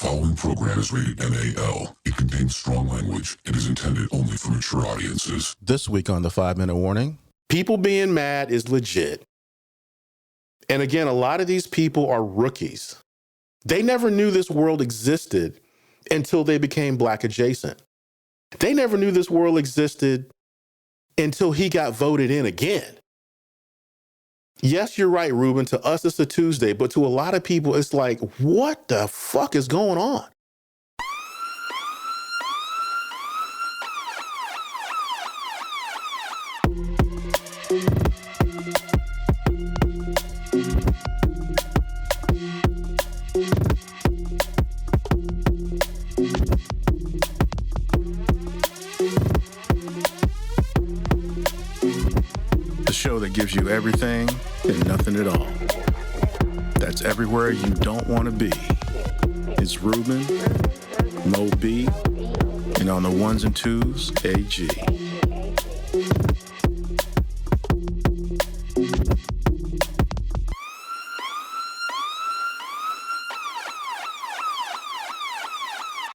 following program is rated NAL. It contains strong language and is intended only for mature audiences. This week on the 5-Minute Warning, people being mad is legit. And again, a lot of these people are rookies. They never knew this world existed until they became Black adjacent. They never knew this world existed until he got voted in again. Yes, you're right, Ruben. To us, it's a Tuesday, but to a lot of people, it's like, what the fuck is going on? Show that gives you everything and nothing at all. That's everywhere you don't want to be. It's Ruben, Mo B, and on the ones and twos, AG.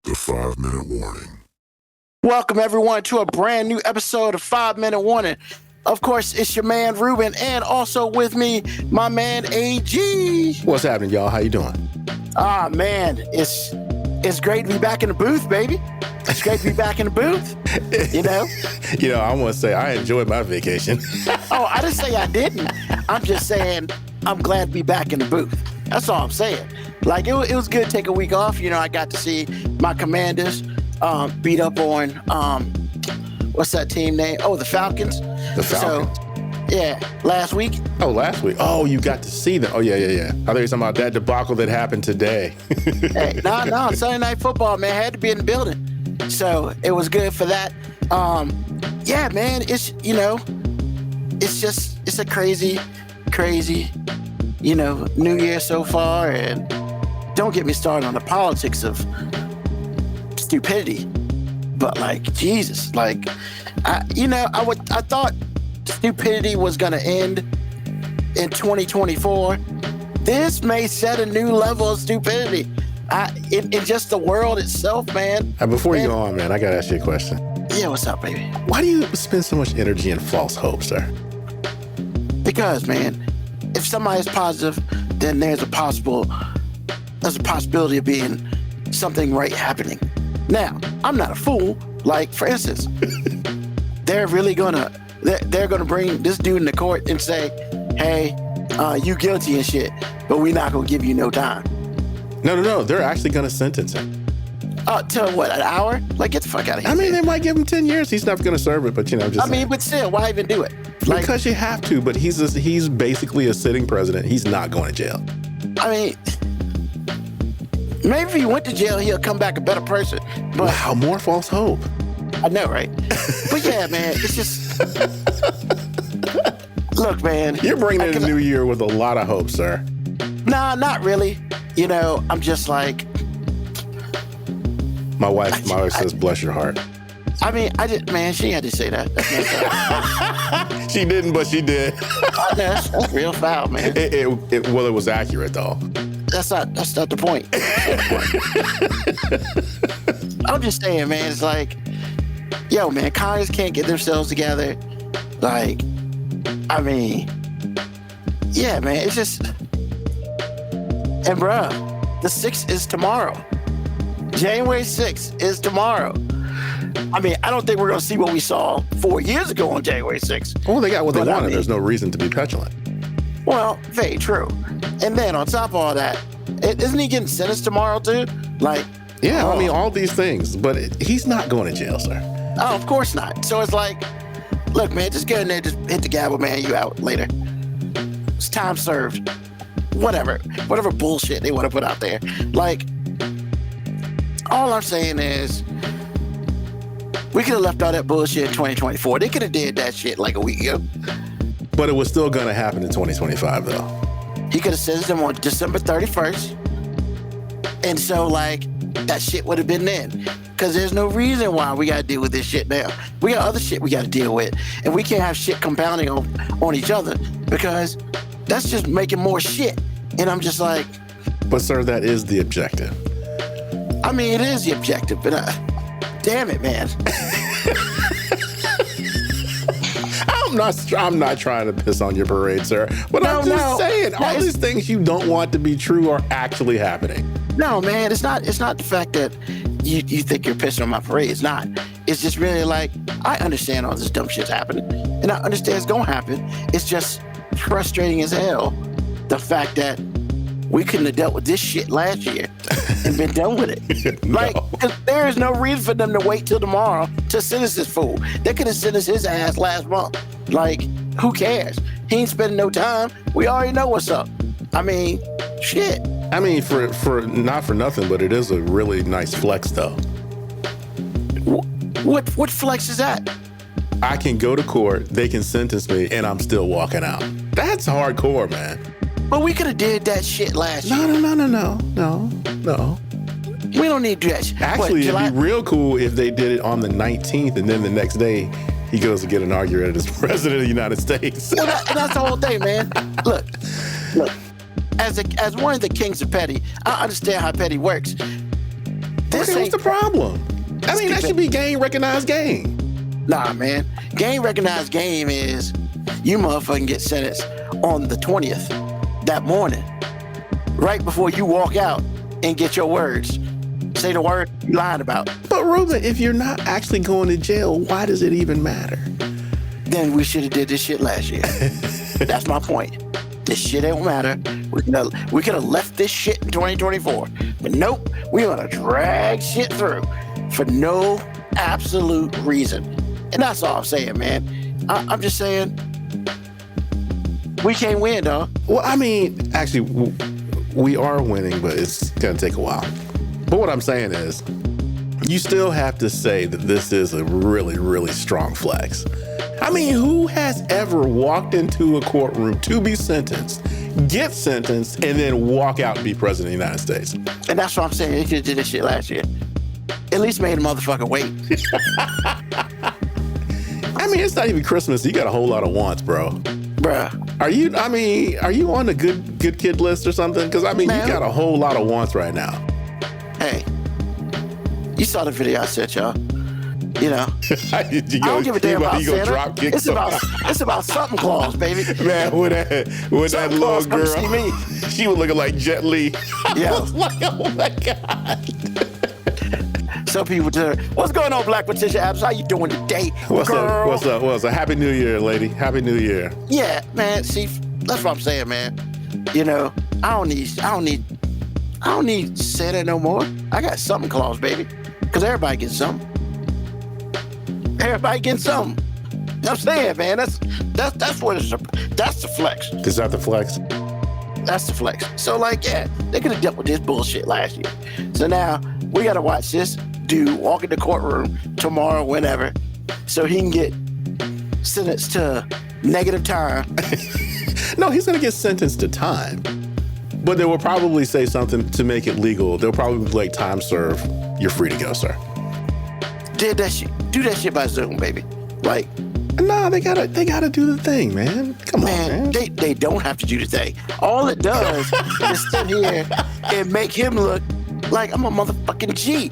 The 5-Minute Warning. Welcome everyone to a brand new episode of 5-Minute Warning. Of course, it's your man Ruben, and also with me, my man AG. What's happening, y'all? How you doing? Man, it's great to be back in the booth, baby. It's great to be back in the booth. You know, I want to say I enjoyed my vacation. Oh, I didn't say I didn't. I'm just saying I'm glad to be back in the booth. That's all I'm saying. Like it was good to take a week off. You know, I got to see my Commanders beat up on what's that team name? Oh, the Falcons. The Falcons. So, yeah, last week. Oh, last week. Oh, you got to see them. Oh, yeah. I thought you were talking about that debacle that happened today. Hey, no, Sunday Night Football, man, had to be in the building. So it was good for that. Yeah, man, it's a crazy, New Year so far. And don't get me started on the politics of stupidity. But like, Jesus, like, I thought stupidity was going to end in 2024. This may set a new level of stupidity in just the world itself, man. Before you go on, man, I got to ask you a question. Yeah, what's up, baby? Why do you spend so much energy in false hope, sir? Because, man, if somebody's positive, then there's a possibility of being something right happening. Now, I'm not a fool. Like, for instance, they're gonna bring this dude into court and say, hey, you guilty and shit, but we're not gonna give you no time. No. They're actually gonna sentence him. To what, an hour? Like, get the fuck out of here. I mean, they might give him 10 years. He's never gonna serve it, but but still, why even do it? Like, because you have to, but he's basically a sitting president. He's not going to jail. I mean, maybe if he went to jail, he'll come back a better person. But wow, more false hope. I know, right? But yeah, man, it's just... Look, man. You're bringing in a new year with a lot of hope, sir. Nah, not really. I'm just like... My wife says, bless your heart. I mean, she had to say that. That's messed up. She didn't, but she did. That's real foul, man. It was accurate, though. That's not the point. I'm just saying, man, it's like, yo, man, Congress can't get themselves together. Like, I mean, yeah, man, it's just, and bruh, the 6th is tomorrow. January 6th is tomorrow. I mean, I don't think we're going to see what we saw 4 years ago on January 6th. Well, they got what they wanted. There's no reason to be petulant. Well, very true. And then on top of all that, isn't he getting sentenced tomorrow too? Like, yeah, I mean, all these things, but he's not going to jail, sir. Oh, of course not. So it's like, look, man, just get in there, just hit the gavel, man, you out later. It's time served. Whatever bullshit they want to put out there. Like, all I'm saying is, we could have left all that bullshit in 2024. They could have did that shit like a week ago. But it was still going to happen in 2025, though. He could have sentenced him on December 31st. And so, like, that shit would have been then. Because there's no reason why we got to deal with this shit now. We got other shit we got to deal with. And we can't have shit compounding on each other because that's just making more shit. And I'm just like... But, sir, that is the objective. I mean, it is the objective, but damn it, man. I'm not trying to piss on your parade, sir. But I'm just saying, all these things you don't want to be true are actually happening. No, man, it's not the fact that you think you're pissing on my parade. It's not. It's just really like, I understand all this dumb shit's happening, and I understand it's gonna happen. It's just frustrating as hell, the fact that we couldn't have dealt with this shit last year and been done with it. No. Like, there is no reason for them to wait till tomorrow to sentence this fool. They could have sentenced his ass last month. Like, who cares? He ain't spending no time. We already know what's up. I mean, shit. I mean, for not for nothing, but it is a really nice flex, though. What flex is that? I can go to court, they can sentence me, and I'm still walking out. That's hardcore, man. But we could have did that shit last year. No. We don't need to do that shit. Actually, it'd be real cool if they did it on the 19th, and then the next day, he goes to get inaugurated as president of the United States. Well, that's the whole thing, man. Look. As one of the kings of petty, I understand how petty works. What's the problem? I mean, that should be game recognized game. Nah, man. Game recognized game is you motherfucking get sentenced on the 20th, that morning, right before you walk out and get your words. Say the word you lied about. But Ruben, if you're not actually going to jail, why does it even matter? Then we should have did this shit last year. That's my point. This shit don't matter. We could have left this shit in 2024. But nope, we're gonna drag shit through for no absolute reason. And that's all I'm saying, man. I'm just saying, we can't win, dog. Well, I mean, actually, we are winning, but it's gonna take a while. But what I'm saying is, you still have to say that this is a really, really strong flex. I mean, who has ever walked into a courtroom to be sentenced, get sentenced, and then walk out and be president of the United States? And that's what I'm saying. They could have did this shit last year. At least made a motherfucker wait. I mean, it's not even Christmas. You got a whole lot of wants, bro. Bruh. Are you on the good kid list or something? Because, I mean, man, you got a whole lot of wants right now. Hey, you saw the video I sent y'all. You know, I don't give a damn about Santa. It's about something Claus, baby. Man, with that little girl, see me. She was looking like Jet Li. Yeah. I was like, oh my God. Some people tell her, what's going on, Black Patricia Adams? How you doing today, girl? What's up? Happy New Year, lady. Happy New Year. Yeah, man. See, that's what I'm saying, man. You know, I don't need Santa no more. I got something Claus, baby. Because everybody gets something. Everybody getting something. You know what I'm saying, man? That's what it's. That's the flex. Is that the flex? That's the flex. So, like, yeah, they could have dealt with this bullshit last year. So now we got to watch this dude walk in the courtroom tomorrow, whenever, so he can get sentenced to negative time. No, he's going to get sentenced to time. But they will probably say something to make it legal. They'll probably be like, time served. You're free to go, sir. Do that shit by Zoom, baby. Like, nah, they gotta do the thing, man. Come on, man. They don't have to do the thing. All it does is sit here and make him look like I'm a motherfucking G.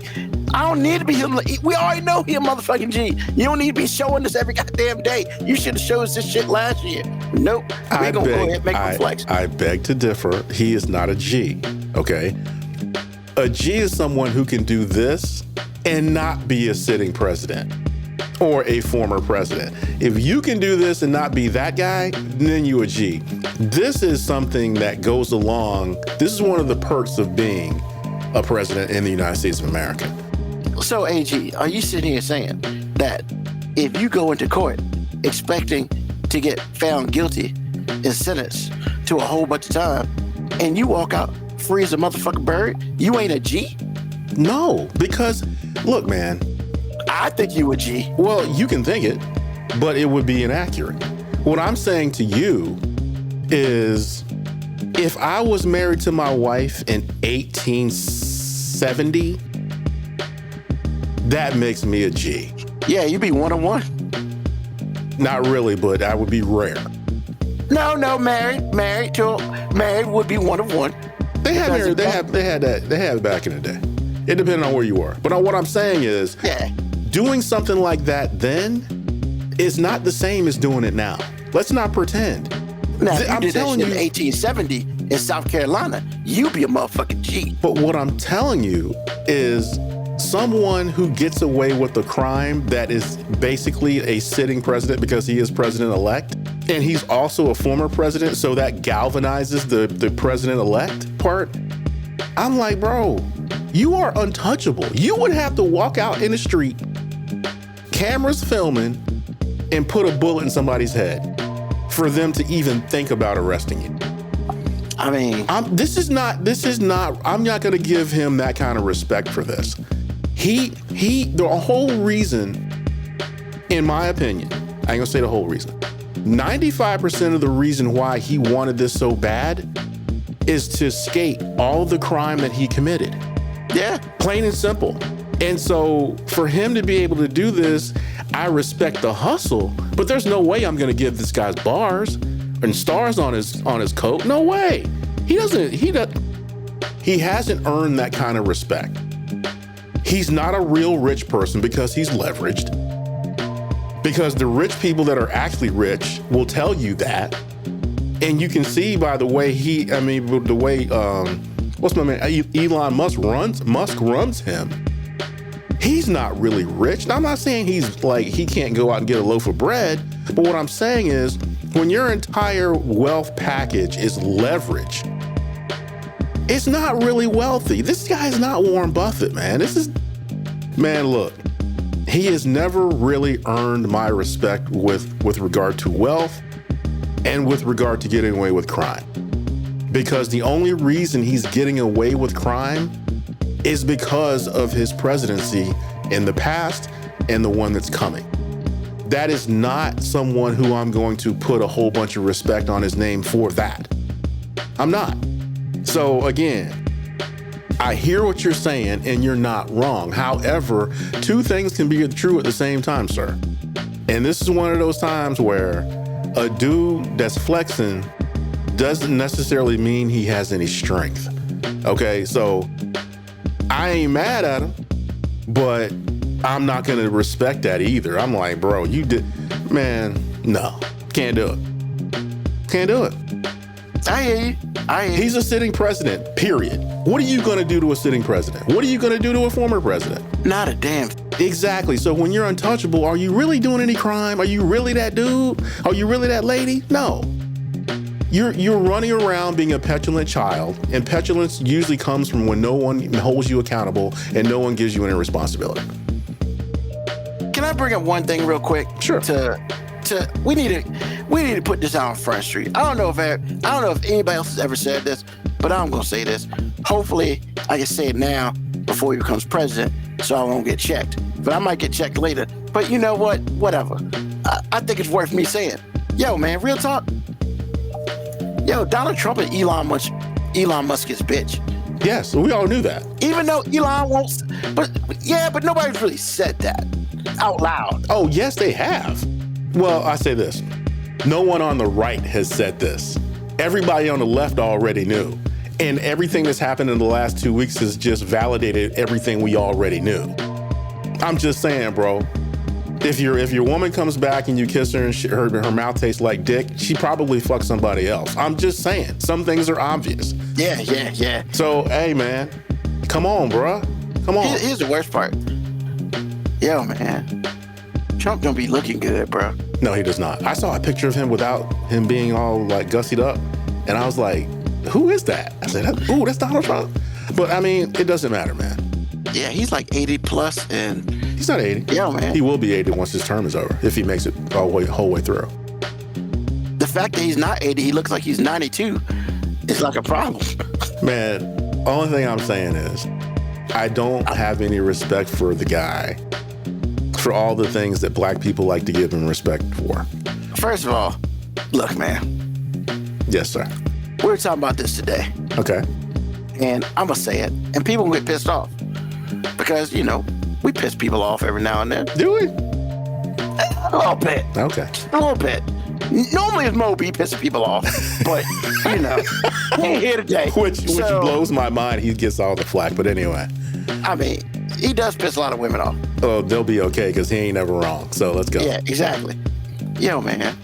I don't need to be him. We already know he a motherfucking G. You don't need to be showing this every goddamn day. You should have showed us this shit last year. Nope. We're gonna go ahead and make him flex. I beg to differ. He is not a G. Okay. A G is someone who can do this and not be a sitting president or a former president. If you can do this and not be that guy, then you a G. This is something that goes along. This is one of the perks of being a president in the United States of America. So, AG, are you sitting here saying that if you go into court expecting to get found guilty and sentenced to a whole bunch of time and you walk out free as a motherfucking bird, you ain't a G? No, because look, man. I think you a G. Well, you can think it, but it would be inaccurate. What I'm saying to you is, if I was married to my wife in 1870, that makes me a G. Yeah, you'd be one on one. Not really, but I would be rare. No, married would be one of one. They had it back in the day. It depended on where you were. But what I'm saying is, Yeah. doing something like that then is not the same as doing it now. Let's not pretend. Now, if you I'm did that telling shit you, in 1870 in South Carolina, you be a motherfucking G. but what I'm telling you is someone who gets away with a crime that is basically a sitting president because he is president-elect, and he's also a former president, so that galvanizes the president-elect part. I'm like, bro, you are untouchable. You would have to walk out in the street, cameras filming, and put a bullet in somebody's head for them to even think about arresting you. I mean, I'm not going to give him that kind of respect for this. The whole reason, in my opinion, I ain't gonna say the whole reason, 95% of the reason why he wanted this so bad is to escape all the crime that he committed. yeah. Plain and simple. And so for him to be able to do this, I respect the hustle, but there's no way I'm gonna give this guy's bars and stars on his coat. No way. He hasn't earned that kind of respect. He's not a real rich person because he's leveraged. Because the rich people that are actually rich will tell you that. And you can see by the way what's my man, Elon Musk runs him. He's not really rich. Now, I'm not saying he's like, he can't go out and get a loaf of bread. But what I'm saying is, when your entire wealth package is leverage, it's not really wealthy. This guy's not Warren Buffett, man. Man, look, he has never really earned my respect with regard to wealth and with regard to getting away with crime. Because the only reason he's getting away with crime is because of his presidency in the past and the one that's coming. That is not someone who I'm going to put a whole bunch of respect on his name for that. I'm not. So again, I hear what you're saying and you're not wrong. However, two things can be true at the same time, sir. And this is one of those times where a dude that's flexing doesn't necessarily mean he has any strength. Okay, so I ain't mad at him, but I'm not gonna respect that either. I'm like, bro, you did, man, no, can't do it. Can't do it. I hear you. He's a sitting president, period. What are you gonna do to a sitting president? What are you gonna do to a former president? Not a damn. Exactly. So when you're untouchable, are you really doing any crime? Are you really that dude? Are you really that lady? No. You're running around being a petulant child, and petulance usually comes from when no one holds you accountable and no one gives you any responsibility. Can I bring up one thing real quick? Sure. We need to put this out on Front Street. I don't know if anybody else has ever said this, but I'm gonna say this. Hopefully, I can say it now before he becomes president, so I won't get checked. But I might get checked later. But you know what? Whatever. I think it's worth me saying. Yo, man, real talk. Yo, Donald Trump and Elon Musk is bitch. Yes, we all knew that. Even though Elon won't, but nobody's really said that out loud. Oh, yes, they have. Well, I say this. No one on the right has said this. Everybody on the left already knew. And everything that's happened in the last 2 weeks has just validated everything we already knew. I'm just saying, bro. If your woman comes back and you kiss her and her mouth tastes like dick, she probably fucked somebody else. I'm just saying. Some things are obvious. Yeah. So, hey, man. Come on, bro. Come on. Here's the worst part. Yo, man. Trump don't be looking good, bro. No, he does not. I saw a picture of him without him being all like gussied up. And I was like, who is that? I said, ooh, that's Donald Trump. But I mean, it doesn't matter, man. Yeah, he's like 80 plus and... He's not 80. Yeah, man. He will be 80 once his term is over, if he makes it whole way through. The fact that he's not 80, he looks like he's 92, is like a problem. Man, only thing I'm saying is, I don't have any respect for the guy for all the things that black people like to give him respect for. First of all, look, man. Yes, sir. We were talking about this today. Okay. And I'm going to say it. And people get pissed off. Because, you know, we piss people off every now and then. Do we? A little bit. Okay. A little bit. Normally it's Moby pissing people off. But, you know, he ain't here today. Which blows my mind. He gets all the flack. But anyway. I mean, he does piss a lot of women off. Oh, they'll be okay because he ain't never wrong. So let's go. Yeah, exactly. Yo, man.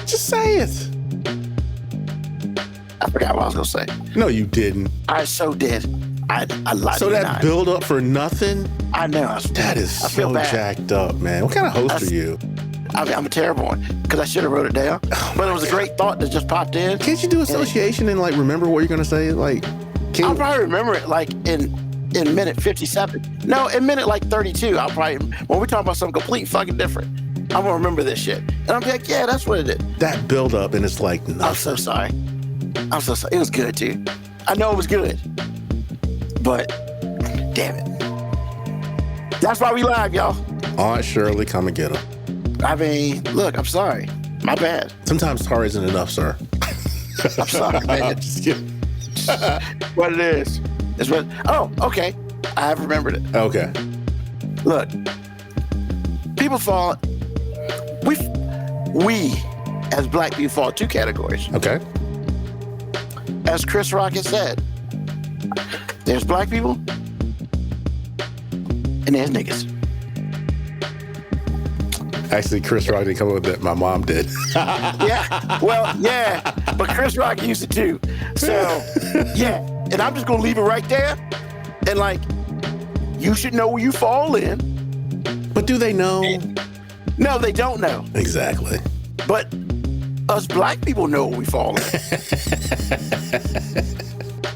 Just say it. I forgot what I was gonna say. No, you didn't. I so did. I lied. So that build up for nothing? I know. That is I feel so bad. jacked up, man. What kind of host are you? I mean, I'm a terrible one because I should have wrote it down. But it was a great thought that just popped in. Can't you do association and like remember what you're gonna say? Like, I'll probably remember it like in minute 57. No, in minute like 32. I'll probably, when we're talking about something complete fucking different, I'm gonna remember this shit. And I'm like, yeah, that's what it is. that build up and it's like nothing. I'm so sorry. I'm so sorry. It was good too. I know it was good, but damn it. That's why we live, y'all. Aunt Shirley, come and get him. I mean, look, I'm sorry. My bad. Sometimes sorry isn't enough, sir. I'm sorry, man. I'm just kidding. What it is. It's what. Oh, okay. I have remembered it. Okay. Look, people fall. We as black people fall two categories. Okay. As Chris Rock has said, there's black people and there's niggas. Actually, Chris Rock didn't come up with that. My mom did. Yeah, well, yeah, but Chris Rock used it too. So, yeah, and I'm just gonna leave it right there. And like, you should know where you fall in. But do they know? No, they don't know. Exactly. But us black people know where we fall in.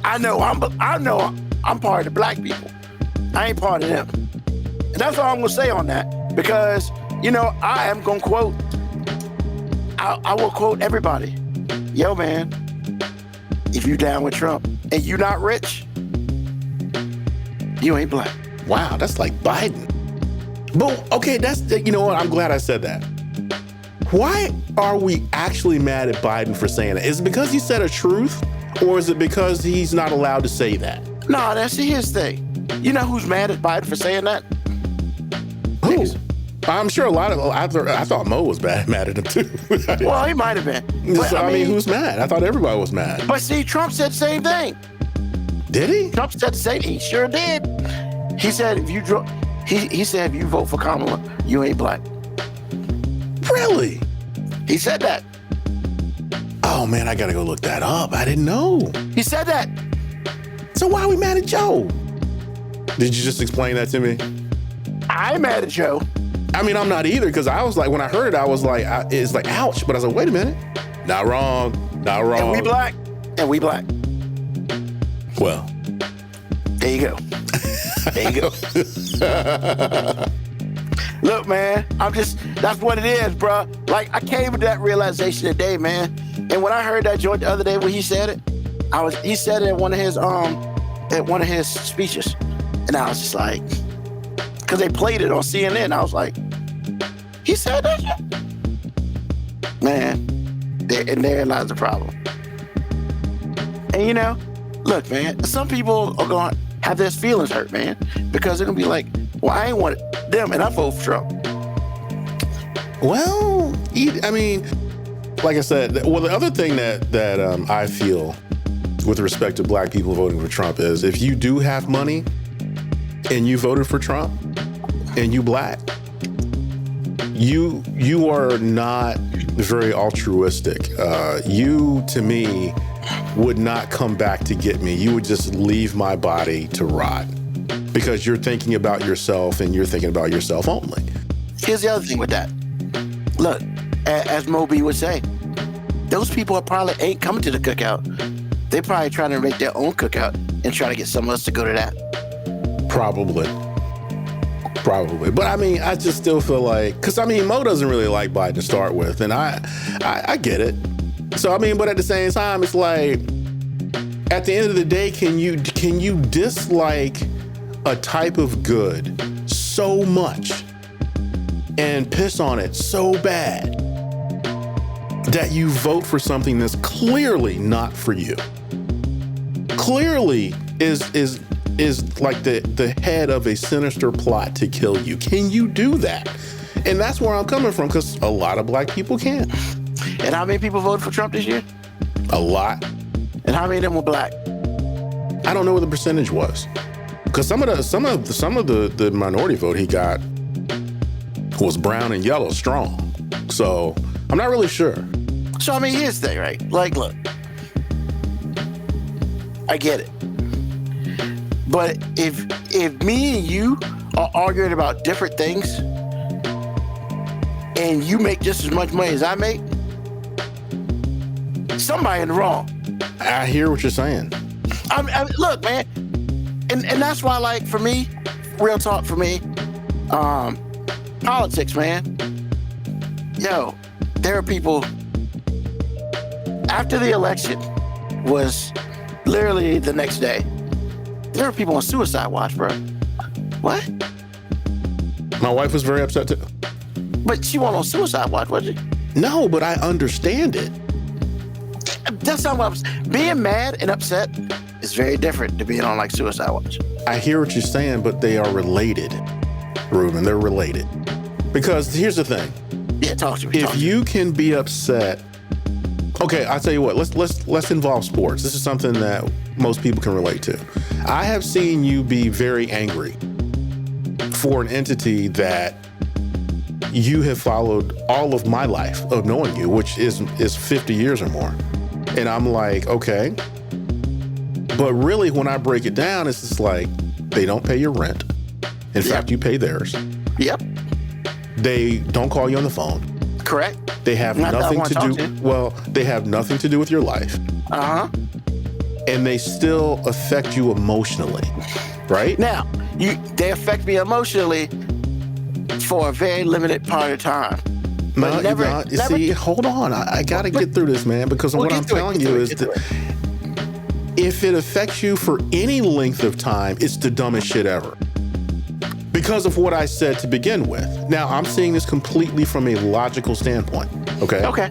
I know I'm part of the black people. I ain't part of them. And that's all I'm gonna say on that. Because, you know, I am gonna quote, I will quote everybody. Yo, man, if you down with Trump and you not rich, you ain't black. Wow, that's like Biden. But okay, you know what? I'm glad I said that. Why are we actually mad at Biden for saying that? Is it because he said a truth, or is it because he's not allowed to say that? No, that's his thing. You know who's mad at Biden for saying that? Who? Niggas. I'm sure a lot of. I thought Mo was mad at him too. Well, he might have been. But, So, I mean, who's mad? I thought everybody was mad. But see, Trump said the same thing. Did he? Trump said the same. He sure did. He said if you he said if you vote for Kamala, you ain't black. Really? He said that. Oh man, I gotta go look that up. I didn't know. He said that. So why are we mad at Joe? Did you just explain that to me? I'm mad at Joe. I mean, I'm not either, because I was like, when I heard it, I was like, it's like, ouch. But I was like, wait a minute. Not wrong. Not wrong. And we black. And we black. Well. There you go. There you go. Look, man, that's what it is, bro. Like, I came to that realization today, man. And when I heard that joint the other day when he said it, he said it at one of his speeches. And I was just like, because they played it on CNN, I was like, he said that shit? Man, therein lies the problem. And you know, look, man, some people are going to have their feelings hurt, man, because they're going to be like, well, I ain't want them, and I vote for Trump. Well, I mean, like I said, well, the other thing that I feel with respect to black people voting for Trump is if you do have money and you voted for Trump and you black, you are not very altruistic. You, to me, would not come back to get me. You would just leave my body to rot because you're thinking about yourself and you're thinking about yourself only. Here's the other thing with that. Look, as Moby would say, those people probably ain't coming to the cookout. They're probably trying to make their own cookout and try to get some of us to go to that. Probably. But I mean, I just still feel like, because I mean, Mo doesn't really like Biden to start with, and I get it. So I mean, but at the same time, it's like, at the end of the day, can you dislike a type of good so much and piss on it so bad that you vote for something that's clearly not for you? Clearly is like the head of a sinister plot to kill you. Can you do that? And that's where I'm coming from, because a lot of black people can't. And how many people voted for Trump this year? A lot. And how many of them were black? I don't know what the percentage was, because some of the minority vote he got was brown and yellow strong. So I'm not really sure. So I mean, here's the thing, right? Like, look, I get it, but if me and you are arguing about different things, and you make just as much money as I make, somebody in the wrong. I hear what you're saying. Look, man, and that's why, like, for me, real talk for me, politics, man. Yo, there are people, after the election was literally the next day, there were people on suicide watch, bro. What? My wife was very upset too. But she wasn't on suicide watch, was she? No, but I understand it. That's not what I'm saying. Being mad and upset is very different to being on, like, suicide watch. I hear what you're saying, but they are related, Ruben. They're related. Because here's the thing. Yeah, talk to me. If you can be upset, okay, I'll tell you what. Let's involve sports. This is something that most people can relate to. I have seen you be very angry for an entity that you have followed all of my life of knowing you, which is 50 years or more. And I'm like, okay. But really, when I break it down, it's just like, they don't pay your rent. In fact, you pay theirs. Yep. They don't call you on the phone. Correct. They have nothing to do. Well, they have nothing to do with your life. Uh-huh. And they still affect you emotionally, right? Now, they affect me emotionally for a very limited part of time. No, never, see, hold on. I got to get through this, man, because what I'm telling you is that if it affects you for any length of time, it's the dumbest shit ever. Because of what I said to begin with. Now, I'm seeing this completely from a logical standpoint, okay? Okay.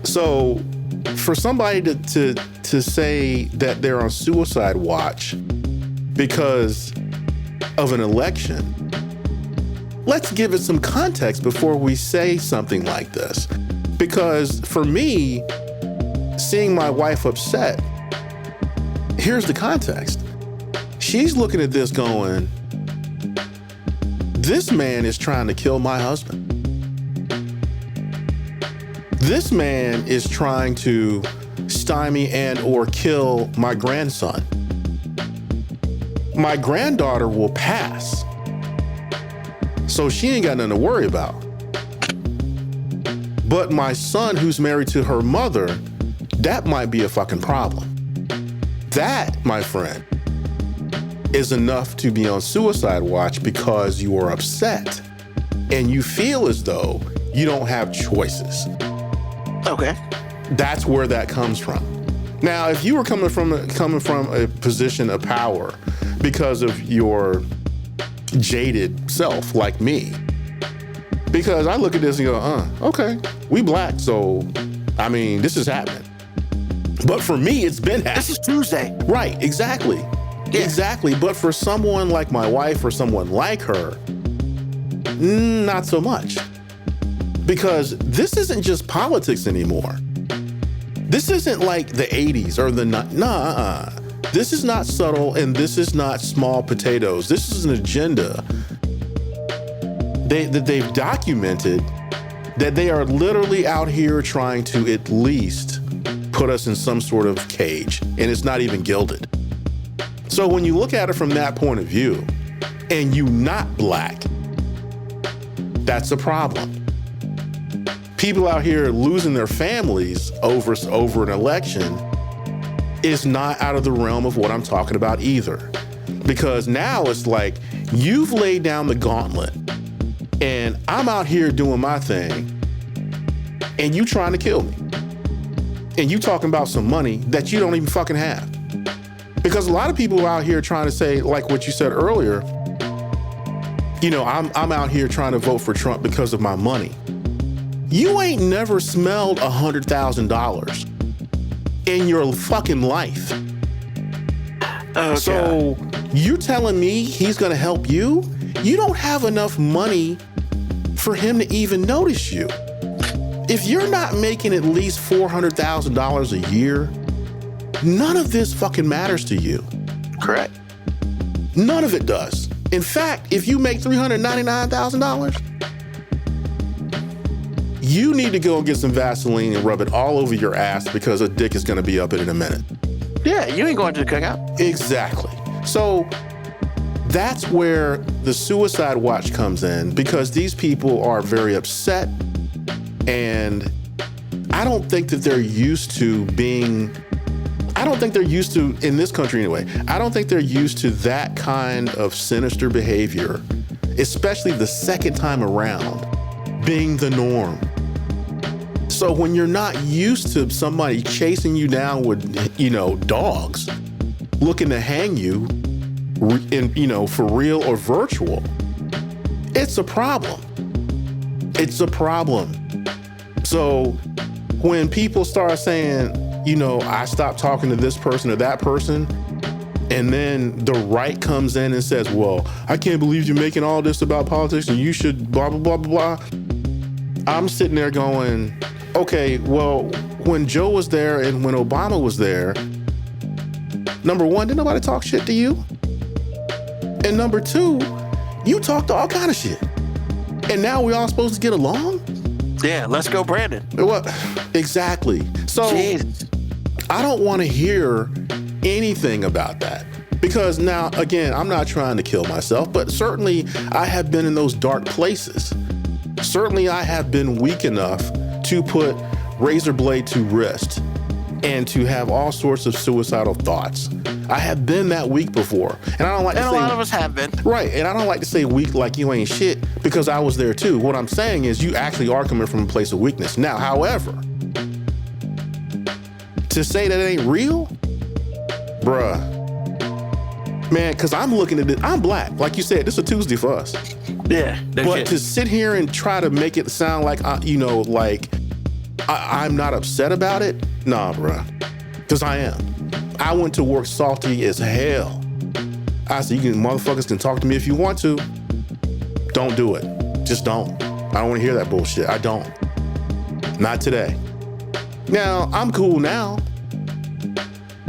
So, for somebody to say that they're on suicide watch because of an election, let's give it some context before we say something like this. Because for me, seeing my wife upset, here's the context. She's looking at this going, this man is trying to kill my husband. This man is trying to stymie and or kill my grandson. My granddaughter will pass, so she ain't got nothing to worry about. But my son, who's married to her mother, that might be a fucking problem. That, my friend, is enough to be on suicide watch because you are upset and you feel as though you don't have choices. Okay. That's where that comes from. Now, if you were coming from a position of power because of your jaded self, like me, because I look at this and go, okay, we black, so I mean, this is happening. But for me, it's been happening. This is Tuesday. Right, exactly. Yeah. Exactly. But for someone like my wife or someone like her, not so much. Because this isn't just politics anymore. This isn't like the 80s or the This is not subtle, and this is not small potatoes. This is an agenda that they've documented, that they are literally out here trying to at least put us in some sort of cage, and it's not even gilded. So when you look at it from that point of view, and you not black, that's a problem. People out here losing their families over an election is not out of the realm of what I'm talking about either. Because now it's like, you've laid down the gauntlet, and I'm out here doing my thing, and you trying to kill me. And you talking about some money that you don't even fucking have. Because a lot of people out here trying to say, like what you said earlier, you know, I'm out here trying to vote for Trump because of my money. You ain't never smelled $100,000 in your fucking life. Oh, so you're telling me he's gonna help you? You don't have enough money for him to even notice you. if you're not making at least $400,000 a year, none of this fucking matters to you. Correct. None of it does. In fact, if you make $399,000, you need to go and get some Vaseline and rub it all over your ass because a dick is going to be up in a minute. Yeah, you ain't going to the cookout. Exactly. So that's where the suicide watch comes in, because these people are very upset, and I don't think that they're used to being, I don't think they're used to, in this country anyway, I don't think they're used to that kind of sinister behavior, especially the second time around, being the norm. So when you're not used to somebody chasing you down with, you know, dogs, looking to hang you, in, you know, for real or virtual, it's a problem. It's a problem. So when people start saying, you know, I stopped talking to this person or that person, and then the right comes in and says, well, I can't believe you're making all this about politics and you should blah, blah, blah, blah, blah. I'm sitting there going, okay, well, when Joe was there and when Obama was there, number one, didn't nobody talk shit to you? And number two, you talked all kind of shit. And now we all supposed to get along? Yeah, let's go, Brandon. Well, exactly. So Jesus. I don't want to hear anything about that. Because now, again, I'm not trying to kill myself, but certainly I have been in those dark places. Certainly I have been weak enough to put razor blade to wrist and to have all sorts of suicidal thoughts. I have been that weak before. And I don't like to say, a lot of us have been. Right, and I don't like to say weak like you ain't shit, because I was there too. What I'm saying is you actually are coming from a place of weakness. Now, however, to say that it ain't real, bruh, man, because I'm looking at it, I'm black. Like you said, this is a Tuesday for us. Yeah. But to sit here and try to make it sound like, you know, like I'm not upset about it, nah, bruh, because I am. I went to work salty as hell. I said, you motherfuckers can talk to me if you want to. Don't do it. Just don't. I don't want to hear that bullshit. I don't. Not today. Now, I'm cool now.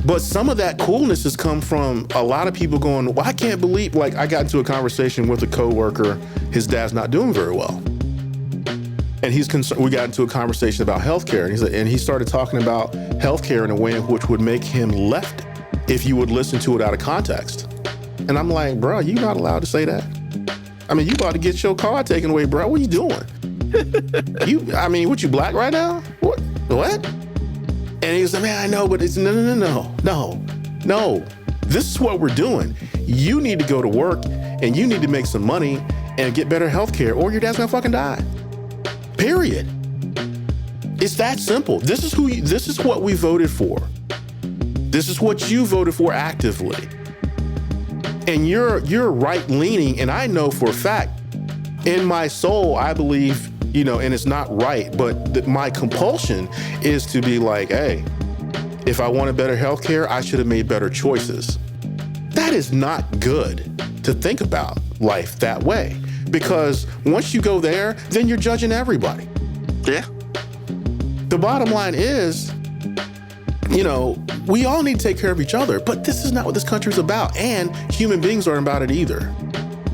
But some of that coolness has come from a lot of people going, well, I can't believe, like I got into a conversation with a coworker, his dad's not doing very well. And he's concerned. We got into a conversation about healthcare, and he started talking about healthcare in a way in which would make him left if you would listen to it out of context. And I'm like, bro, you not allowed to say that. I mean, you about to get your car taken away, bro. What are you doing? What, you black right now? What? And he was like, man, I know, but it's no. This is what we're doing. You need to go to work and you need to make some money and get better healthcare, or your dad's gonna fucking die. Period. It's that simple. This is what we voted for. This is what you voted for actively. And you're right-leaning, and I know for a fact, in my soul, I believe, you know, and it's not right, but my compulsion is to be like, hey, if I wanted better healthcare, I should have made better choices. That is not good to think about life that way. Because once you go there, then you're judging everybody. Yeah. The bottom line is, you know, we all need to take care of each other, but this is not what this country's about. And human beings aren't about it either.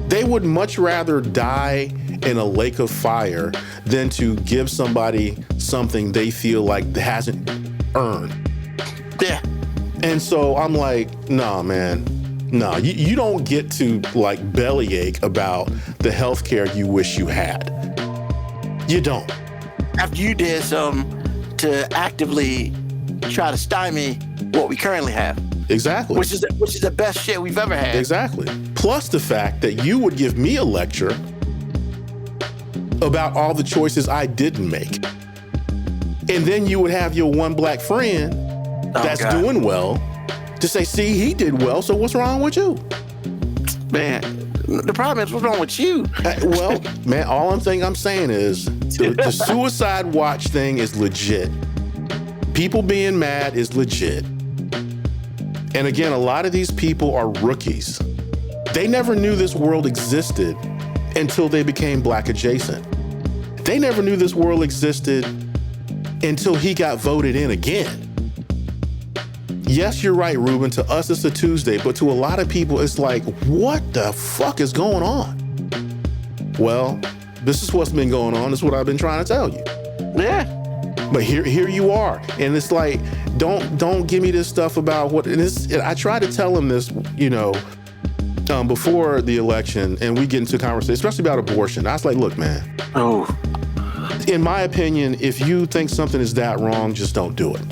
They would much rather die in a lake of fire than to give somebody something they feel like hasn't earned. Yeah. And so I'm like, nah, man. No, you don't get to like bellyache about the healthcare you wish you had. You don't. After you did something to actively try to stymie what we currently have. Exactly. Which is the best shit we've ever had. Exactly. Plus the fact that you would give me a lecture about all the choices I didn't make. And then you would have your one black friend that's doing well to say, see, he did well, so what's wrong with you? Man, the problem is, what's wrong with you? Well, man, all I'm saying is the suicide watch thing is legit. People being mad is legit. And again, a lot of these people are rookies. They never knew this world existed until they became black adjacent. They never knew this world existed until he got voted in again. Yes, you're right, Ruben. To us, it's a Tuesday, but to a lot of people, it's like, what the fuck is going on? Well, this is what's been going on. This is what I've been trying to tell you. Yeah. But here you are, and it's like, don't give me this stuff about what. And I tried to tell him this, before the election, and we get into conversation, especially about abortion. I was like, look, man. Oh. In my opinion, if you think something is that wrong, just don't do it.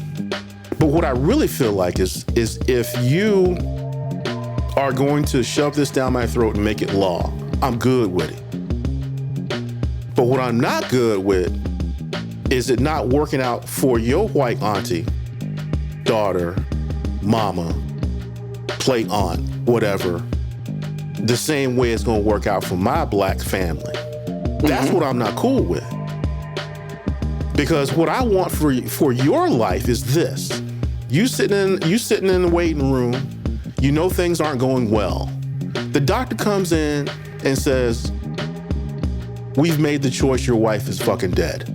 But what I really feel like is if you are going to shove this down my throat and make it law, I'm good with it. But what I'm not good with is it not working out for your white auntie, daughter, mama, play aunt, whatever, the same way it's going to work out for my black family. That's what I'm not cool with. Because what I want for your life is this. You sitting in the waiting room, you know things aren't going well. The doctor comes in and says, we've made the choice, your wife is fucking dead.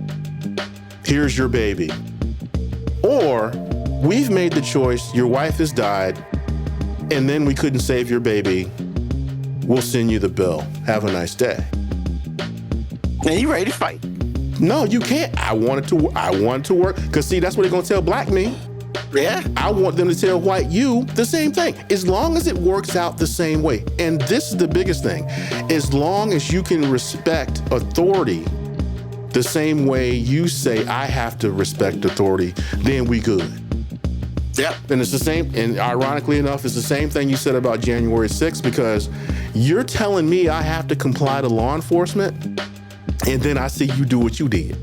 Here's your baby. Or, we've made the choice, your wife has died, and then we couldn't save your baby. We'll send you the bill. Have a nice day. Now you ready to fight? No, you can't. I want it to work. Because see, that's what they're going to tell black me. Yeah. I want them to tell white you the same thing. As long as it works out the same way. And this is the biggest thing. As long as you can respect authority the same way you say I have to respect authority, then we good. Yep. And it's the same, and ironically enough, it's the same thing you said about January 6th, because you're telling me I have to comply to law enforcement, and then I see you do what you did.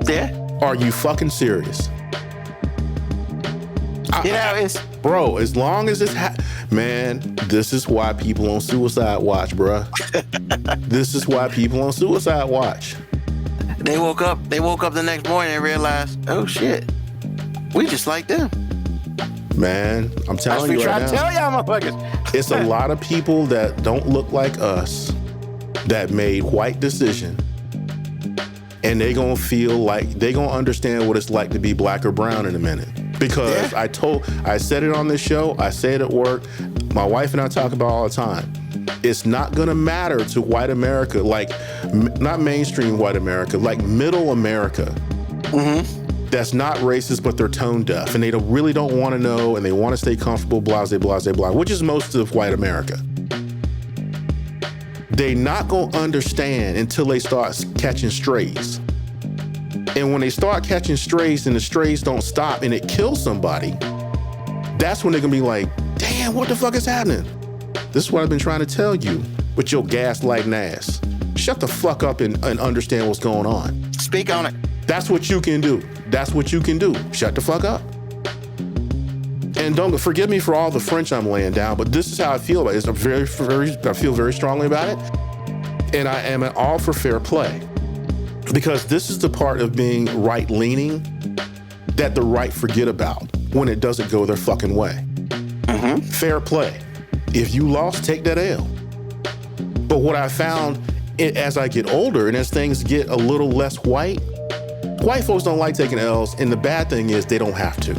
Yeah. Are you fucking serious? Bro, as long as it's man, this is why people on suicide watch, bruh. This is why people on suicide watch. They woke up the next morning and realized, oh shit, we just like them. Man, I'm telling you right now. That's what we try to tell y'all motherfuckers. It's a lot of people that don't look like us that made white decision, and they gonna feel like they gonna understand what it's like to be black or brown in a minute. Because yeah. I said it on this show, I say it at work, my wife and I talk about it all the time. It's not gonna matter to white America, like not mainstream white America, like middle America. That's not racist, but they're tone deaf, and they really don't want to know, and they want to stay comfortable, blase, blase, blah, which is most of white America. They not gonna understand until they start catching strays. And when they start catching strays and the strays don't stop and it kills somebody, that's when they're gonna be like, damn, what the fuck is happening? This is what I've been trying to tell you with your gaslighting ass. Shut the fuck up and understand what's going on. Speak on it. That's what you can do. That's what you can do. Shut the fuck up. And don't forgive me for all the French I'm laying down, but this is how I feel about it. I feel very strongly about it. And I am all for fair play. Because this is the part of being right-leaning that the right forget about when it doesn't go their fucking way. Fair play. If you lost, take that L. But what I found as I get older and as things get a little less white folks don't like taking L's, and the bad thing is they don't have to.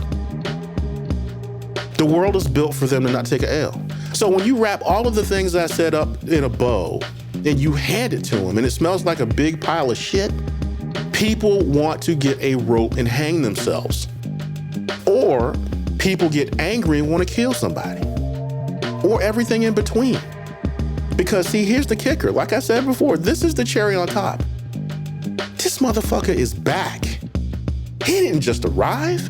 The world is built for them to not take an L. So when you wrap all of the things I said up in a bow and you hand it to them and it smells like a big pile of shit, people want to get a rope and hang themselves. Or people get angry and want to kill somebody. Or everything in between. Because see, here's the kicker. Like I said before, this is the cherry on top. This motherfucker is back. He didn't just arrive.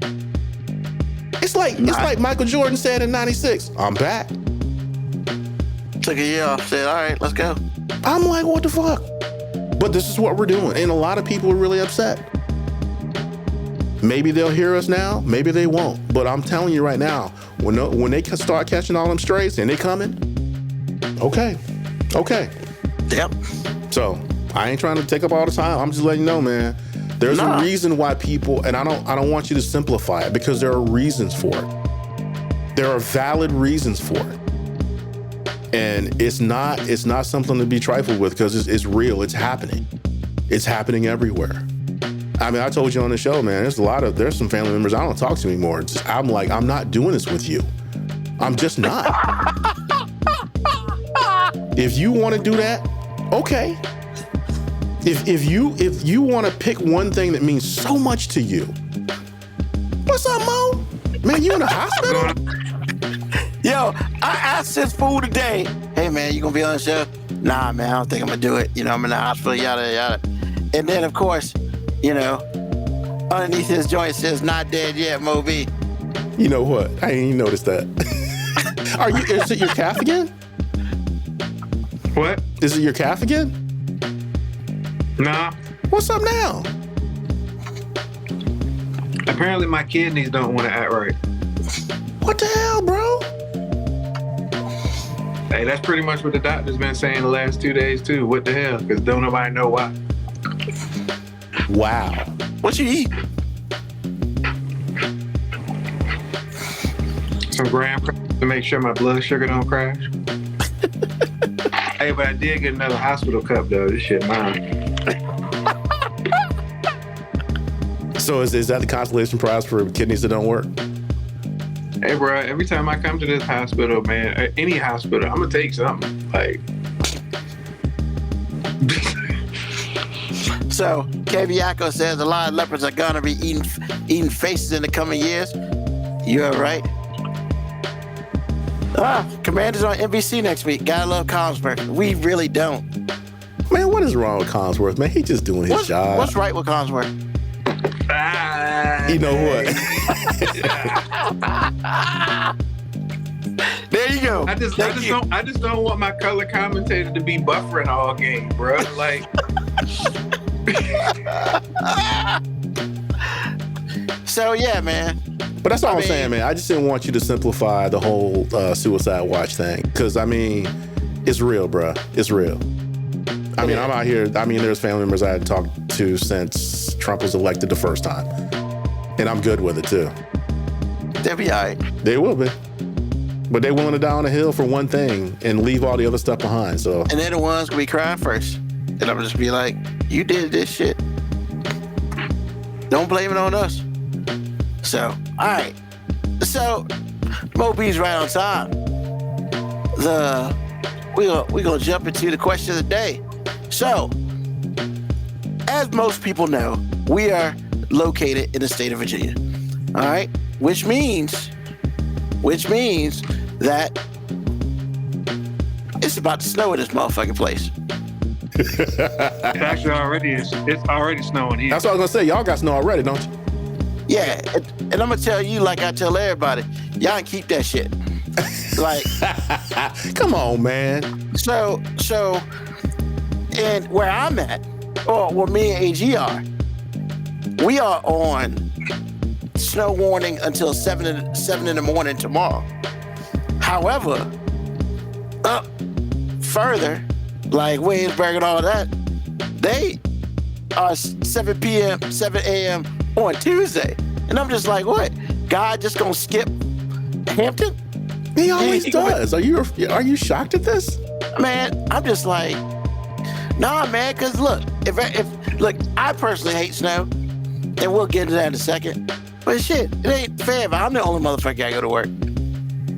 It's like Michael Jordan said in '96, I'm back. Took a year off, said, all right, let's go. I'm like, what the fuck? But this is what we're doing. And a lot of people are really upset. Maybe they'll hear us now, maybe they won't. But I'm telling you right now, when they start catching all them strays and they coming, okay. Yep. So I ain't trying to take up all the time. I'm just letting you know, man. There's a reason why people, and I don't want you to simplify it, because there are reasons for it. There are valid reasons for it. And it's not something to be trifled with, because it's real. It's happening. It's happening everywhere. I mean, I told you on the show, man, there's some family members I don't talk to anymore. I'm like, I'm not doing this with you. I'm just not. If you want to do that, okay. If you want to pick one thing that means so much to you, what's up, Mo? Man, you in the hospital? Yo, I asked this fool today, hey man, you gonna be on the show? Nah, man, I don't think I'm gonna do it. You know, I'm in the hospital, yada, yada. And then, of course, you know, underneath his joint says, not dead yet, Mo B. You know what? I didn't even notice that. Is it your calf again? What? Is it your calf again? Nah. What's up now? Apparently my kidneys don't want to act right. What the hell, bro? Hey, that's pretty much what the doctor's been saying the last 2 days too. What the hell? Because don't nobody know why. Wow. What you eat? Some graham crackers to make sure my blood sugar don't crash. Hey, but I did get another hospital cup though. This shit mine. So is that the consolation prize for kidneys that don't work? Hey, bro, every time I come to this hospital, man, any hospital, I'm gonna take something. Like, So, Keviako says a lot of leopards are gonna be eating faces in the coming years. You're right. Commanders on NBC next week. Gotta love Collinsworth. We really don't. Man, what is wrong with Collinsworth, man? He's just doing his job. What's right with Collinsworth? You know what? There you go. I just don't want my color commentator to be buffering all game, bro. Like, so yeah, man. But that's all I'm saying, man. I just didn't want you to simplify the whole Suicide Watch thing. Because, I mean, it's real, bro. It's real. I mean, I'm out here. I mean, there's family members I had talked to since Trump was elected the first time. And I'm good with it, too. They'll be all right. They will be. But they're willing to die on the hill for one thing and leave all the other stuff behind, so. And they're the ones gonna be crying first. And I'm just be like, you did this shit. Don't blame it on us. So, all right. So, Mo B's right on time. We gonna jump into the question of the day. So, as most people know, we are located in the state of Virginia. All right, which means that it's about to snow in this motherfucking place. it actually already is. It's already snowing here. That's what I was gonna say. Y'all got snow already, don't you? Yeah, and I'm gonna tell you like I tell everybody, y'all can keep that shit. Like, come on, man. So, and where I'm at, or where me and AG are, we are on snow warning until 7 in the morning tomorrow. However, up further, like Williamsburg and all that, they are 7 a.m. on Tuesday. And I'm just like, what? God just gonna skip Hampton? He always does. Are you shocked at this? Man, I'm just like, nah, man, because look, look, I personally hate snow, and we'll get into that in a second. But shit, it ain't fair if I'm the only motherfucker that go to work.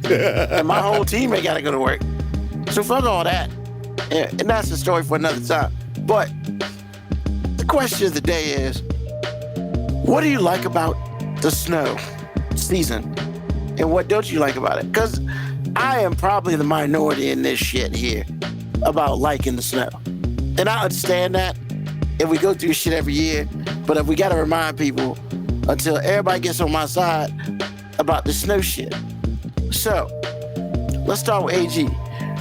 And my whole team ain't gotta go to work. So fuck all that. And that's a story for another time. But the question of the day is, what do you like about the snow season? And what don't you like about it? Because I am probably the minority in this shit here about liking the snow. And I understand that if we go through shit every year, but if we got to remind people until everybody gets on my side about the snow shit. So, let's start with AG.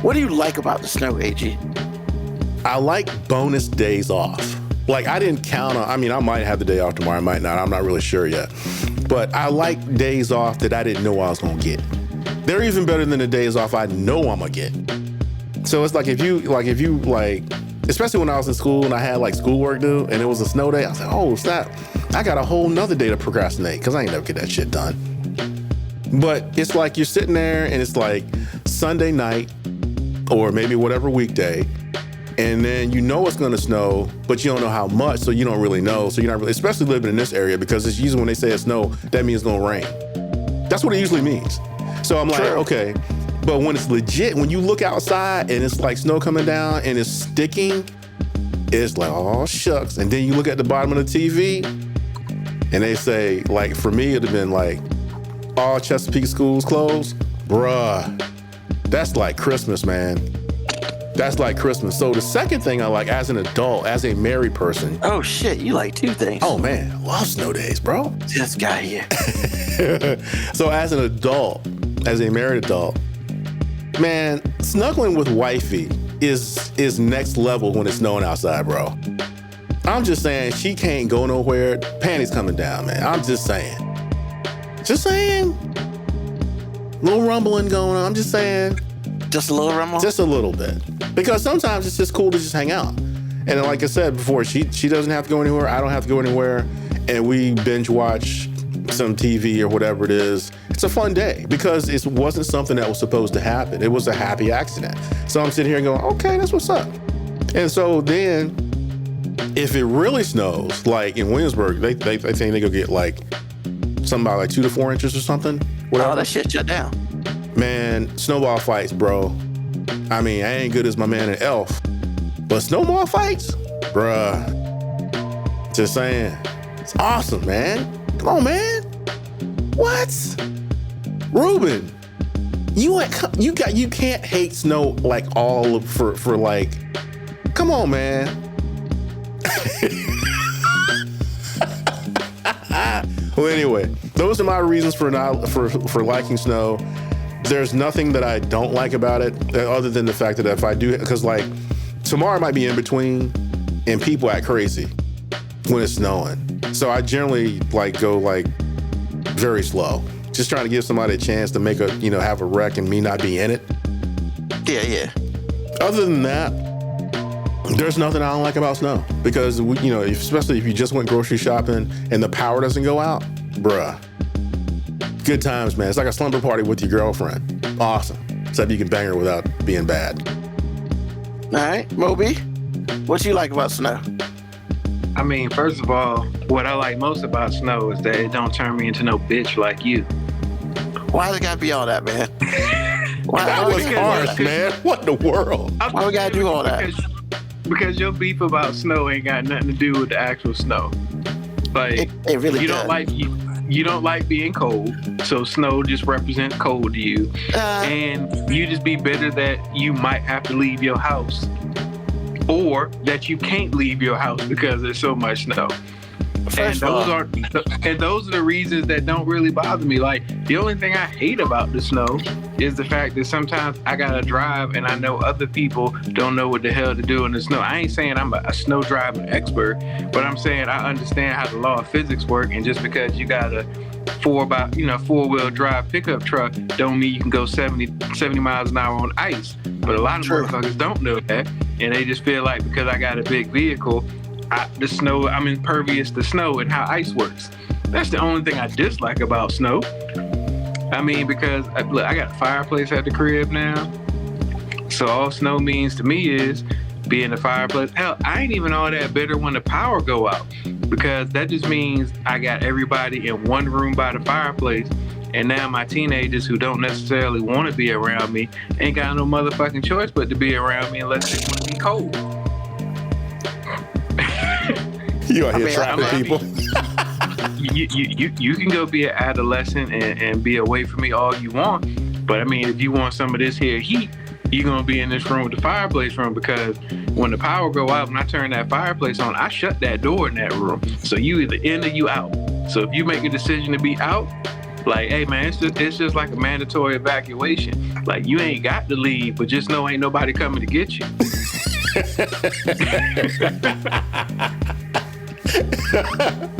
What do you like about the snow, AG? I like bonus days off. Like, I didn't count on, I mean, I might have the day off tomorrow, I might not, I'm not really sure yet. But I like days off that I didn't know I was gonna get. They're even better than the days off I know I'm gonna get. So it's like if you especially when I was in school and I had like schoolwork due and it was a snow day, I was like, oh snap, I got a whole nother day to procrastinate because I ain't never get that shit done. But it's like you're sitting there and it's like Sunday night or maybe whatever weekday, And then you know it's going to snow, but you don't know how much, so you don't really know. So you're not really, especially living in this area, because it's usually when they say it's snow, that means it's going to rain. That's what it usually means. So I'm like, okay. But when it's legit, when you look outside and it's like snow coming down and it's sticking, it's like, oh, shucks. And then you look at the bottom of the TV and they say, like, for me, it'd have been like, all Chesapeake schools closed. Bruh, that's like Christmas, man. That's like Christmas. So the second thing I like as an adult, as a married person. Oh, shit. You like two things. Oh, man. I love snow days, bro. This guy here. So as an adult, as a married adult, man, snuggling with wifey is next level when it's snowing outside, bro. I'm just saying, she can't go nowhere. Panties coming down, man. I'm just saying. Just saying. Little rumbling going on. I'm just saying. Just a little rumble? Just a little bit. Because sometimes it's just cool to just hang out. And then, like I said before, she doesn't have to go anywhere. I don't have to go anywhere. And we binge watch some TV or whatever it is. It's a fun day because it wasn't something that was supposed to happen. It was a happy accident. So I'm sitting here and going, okay, that's what's up. And so then if it really snows, like in Williamsburg, they think they go get like something about like 2 to 4 inches or something. Whatever. Oh, that shit shut down. Man, snowball fights, bro. I mean, I ain't good as my man in Elf, but snowball fights, bruh. Just saying, it's awesome, man. Come on, man. What? Ruben, you can't hate snow like all of for like. Come on, man. Well, anyway, those are my reasons for liking snow. There's nothing that I don't like about it other than the fact that if I do, because like tomorrow might be in between and people act crazy when it's snowing. So I generally like go like very slow, just trying to give somebody a chance to make have a wreck and me not be in it. Yeah. Other than that, there's nothing I don't like about snow because especially if you just went grocery shopping and the power doesn't go out, bruh. Good times, man. It's like a slumber party with your girlfriend. Awesome. Except you can bang her without being bad. All right, Moby, what you like about snow? I mean, first of all, what I like most about snow is that it don't turn me into no bitch like you. Why does it gotta be all that, man? That was harsh, man. What in the world? Why we gotta do all that? Because your beef about snow ain't got nothing to do with the actual snow. Like it really you does. You don't like being cold, so snow just represents cold to you. And you just be bitter that you might have to leave your house or that you can't leave your house because there's so much snow. And those are the reasons that don't really bother me. Like the only thing I hate about the snow is the fact that sometimes I gotta drive and I know other people don't know what the hell to do in the snow. I ain't saying I'm a snow driving expert, but I'm saying I understand how the law of physics work. And just because you got a four-wheel drive pickup truck don't mean you can go 70 miles an hour on ice. But a lot of motherfuckers don't know that, and they just feel like because I got a big vehicle, I'm impervious to snow and how ice works. That's the only thing I dislike about snow. I mean, because look, I got a fireplace at the crib now. So all snow means to me is be in the fireplace. Hell, I ain't even all that bitter when the power go out, because that just means I got everybody in one room by the fireplace. And now my teenagers who don't necessarily want to be around me ain't got no motherfucking choice but to be around me unless they want to be cold. You out here trapping people. You can go be an adolescent and be away from me all you want, but I mean, if you want some of this here heat, you're gonna be in this room with the fireplace room, because when the power go out, when I turn that fireplace on, I shut that door in that room. So you either in or you out. So if you make a decision to be out, like, hey man, it's just like a mandatory evacuation. Like, you ain't got to leave, but just know ain't nobody coming to get you.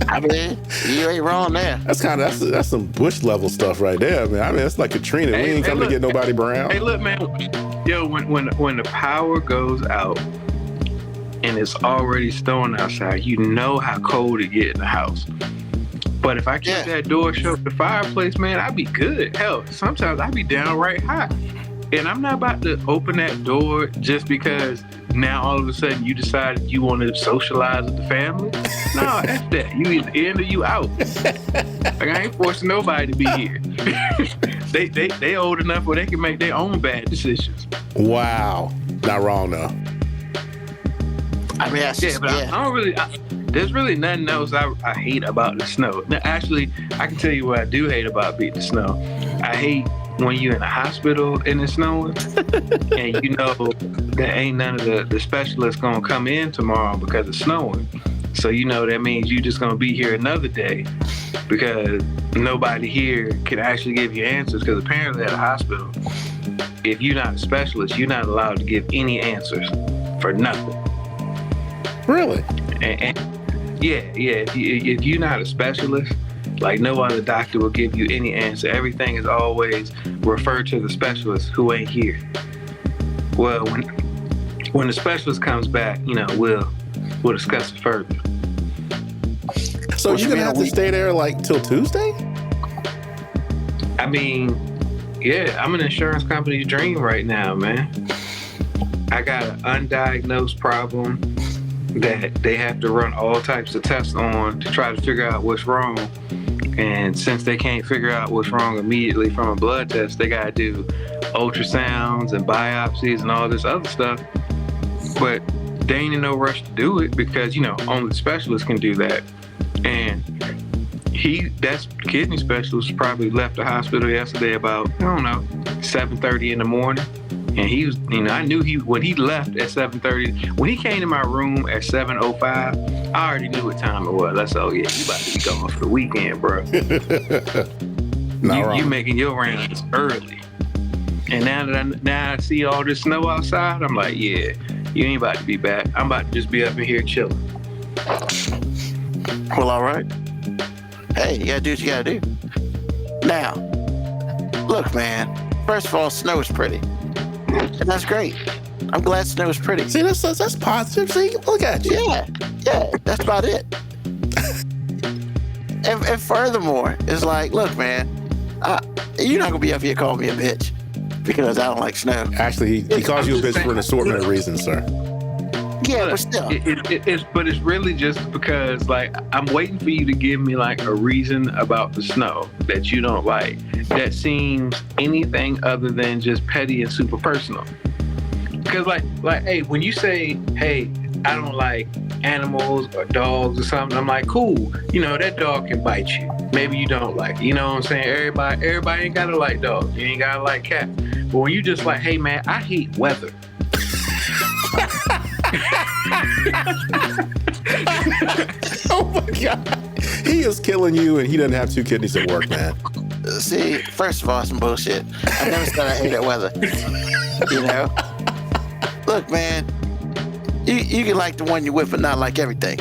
I mean, you ain't wrong there. That's some Bush level stuff right there, man. I mean, that's like Katrina. We ain't coming to get nobody brown. Hey, look, man. Yo, when the power goes out and it's already snowing outside, you know how cold it get in the house. But if I keep that door shut, the fireplace, man, I'd be good. Hell, sometimes I'd be downright hot. And I'm not about to open that door just because now all of a sudden you decided you want to socialize with the family. No, F that. You either in or you out. Like, I ain't forcing nobody to be here. they old enough where they can make their own bad decisions. Wow. Not wrong, though. I mean, that's just, I don't really... there's really nothing else I hate about the snow. Now, actually, I can tell you what I do hate about being the snow. I hate when you're in the hospital and it's snowing and you know there ain't none of the specialists gonna come in tomorrow because it's snowing. So you know that means you just gonna be here another day because nobody here can actually give you answers, because apparently at a hospital, if you're not a specialist, you're not allowed to give any answers for nothing. Really? And yeah, if you're not a specialist, like no other doctor will give you any answer. Everything is always referred to the specialist who ain't here. Well, when the specialist comes back, you know, we'll discuss it further. So you're gonna have to stay there like till Tuesday? I mean, yeah, I'm an insurance company's dream right now, man. I got an undiagnosed problem that they have to run all types of tests on to try to figure out what's wrong. And since they can't figure out what's wrong immediately from a blood test, they got to do ultrasounds and biopsies and all this other stuff. But they ain't in no rush to do it because, you know, only the specialist can do that. And that's kidney specialist, probably left the hospital yesterday about, I don't know, 7:30 in the morning. And he was, you know, I knew when he left at 7:30, when he came to my room at 7:05, I already knew what time it was. I said, oh yeah, you about to be gone for the weekend, bro. You making your rounds early. And now I see all this snow outside, I'm like, yeah, you ain't about to be back. I'm about to just be up in here chilling. Well, all right. Hey, you gotta do what you gotta do. Now, look, man, first of all, snow is pretty. And that's great. I'm glad snow is pretty. See, that's positive. See, look at you. Yeah, that's about it. and furthermore, it's like, look, man, you're not gonna be up here calling me a bitch because I don't like snow. Actually, he calls you a bitch for an assortment of reasons, sir. Yeah, but still. It's really just because, like, I'm waiting for you to give me, like, a reason about the snow that you don't like that seems anything other than just petty and super personal. Because, like, hey, when you say, hey, I don't like animals or dogs or something, I'm like, cool. You know, that dog can bite you. Maybe you don't like it. You know what I'm saying? Everybody ain't gotta like dogs. You ain't gotta like cats. But when you just like, hey, man, I hate weather. Oh my God. He is killing you and he doesn't have two kidneys at work, man. See, first of all, some bullshit. I never said I hated weather. You know? Look, man, you can like the one you're with, but not like everything.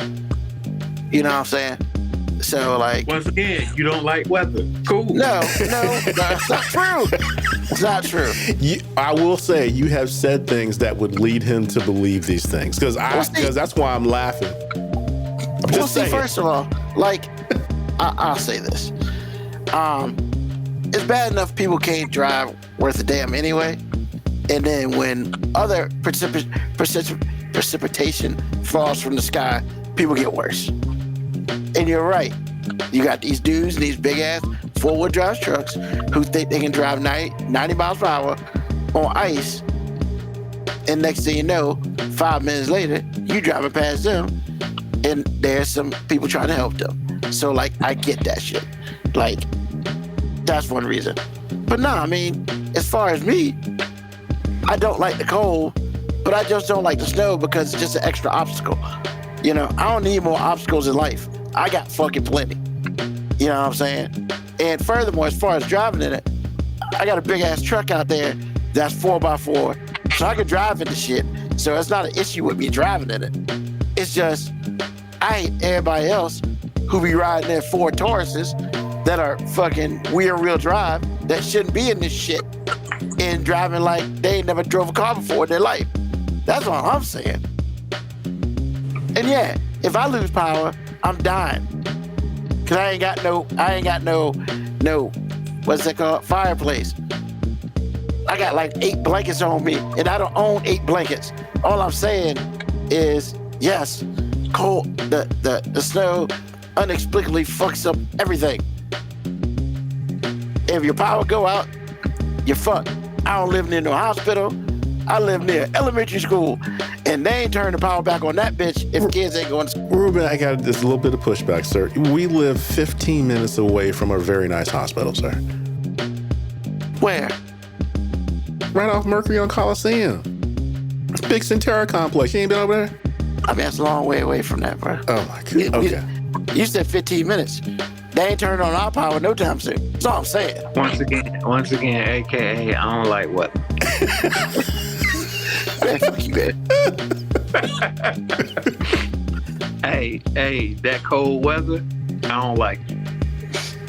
You know what I'm saying? So, like... Once again, you don't like weather. Cool. No, it's not true. It's not true. I will say, you have said things that would lead him to believe these things. Because that's why I'm laughing. I'm just saying. First of all, like, I'll say this. It's bad enough people can't drive worth a damn anyway. And then when other precipitation falls from the sky, people get worse. And you're right. You got these dudes in these big-ass four-wheel drive trucks who think they can drive 90 miles per hour on ice. And next thing you know, 5 minutes later, you driving past them and there's some people trying to help them. So, like, I get that shit. Like, that's one reason. But no, I mean, as far as me, I don't like the cold, but I just don't like the snow because it's just an extra obstacle. You know, I don't need more obstacles in life. I got fucking plenty. You know what I'm saying? And furthermore, as far as driving in it, I got a big ass truck out there that's 4x4, so I can drive in the shit. So it's not an issue with me driving in it. It's just, I hate everybody else who be riding their Ford Tauruses that are fucking rear-wheel drive that shouldn't be in this shit and driving like they ain't never drove a car before in their life. That's all I'm saying. And yeah, if I lose power, I'm dying. Cause I ain't got no, what's that called? Fireplace. I got like 8 blankets on me, and I don't own 8 blankets. All I'm saying is, yes, cold. The snow inexplicably fucks up everything. If your power go out, you're fucked. I don't live near no hospital. I live near elementary school, and they ain't turning the power back on that bitch if kids ain't going to school. Ruben, I got just a little bit of pushback, sir. We live 15 minutes away from a very nice hospital, sir. Where? Right off Mercury on Coliseum. Big Centera complex. You ain't been over there? I mean, that's a long way away from that, bro. Oh, my God. Okay. You said 15 minutes. They ain't turning on our power no time soon. That's all I'm saying. Once again, AKA, I don't like weather. Man, fuck you, man. Hey, that cold weather, I don't like it.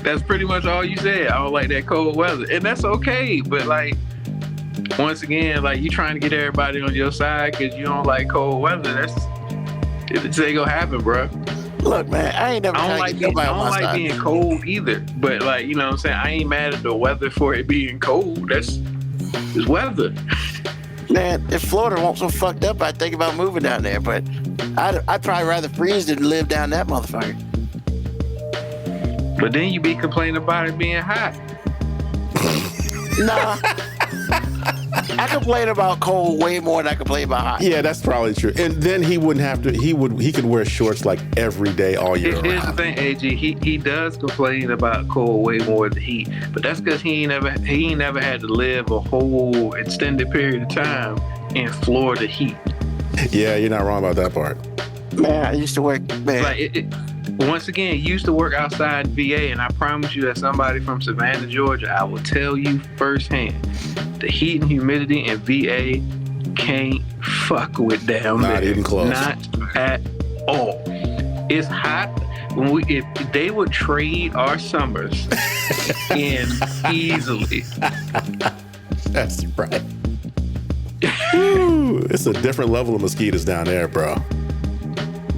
That's pretty much all you said. I don't like that cold weather. And that's okay, but like, once again, like, you trying to get everybody on your side because you don't like cold weather. It ain't gonna happen, bro. Look, man, I ain't never I don't like being cold either. But like, you know what I'm saying? I ain't mad at the weather for it being cold. It's weather. Man, if Florida won't so fucked up, I'd think about moving down there. But I'd probably rather freeze than live down that motherfucker. But then you be complaining about it being hot. Nah. I complain about cold way more than I complain about hot. Yeah, that's probably true. And then he wouldn't have to, he could wear shorts like every day all year round. Here's the thing, AG, he does complain about cold way more than heat, but that's because he ain't never had to live a whole extended period of time in Florida heat. Yeah, you're not wrong about that part. Man, I used to work, man. Like once again, used to work outside VA, and I promise you that somebody from Savannah, Georgia, I will tell you firsthand, the heat and humidity in VA can't fuck with down there. Not even close. Not at all. It's hot. If they would trade our summers in easily. That's right. Woo, it's a different level of mosquitoes down there, bro.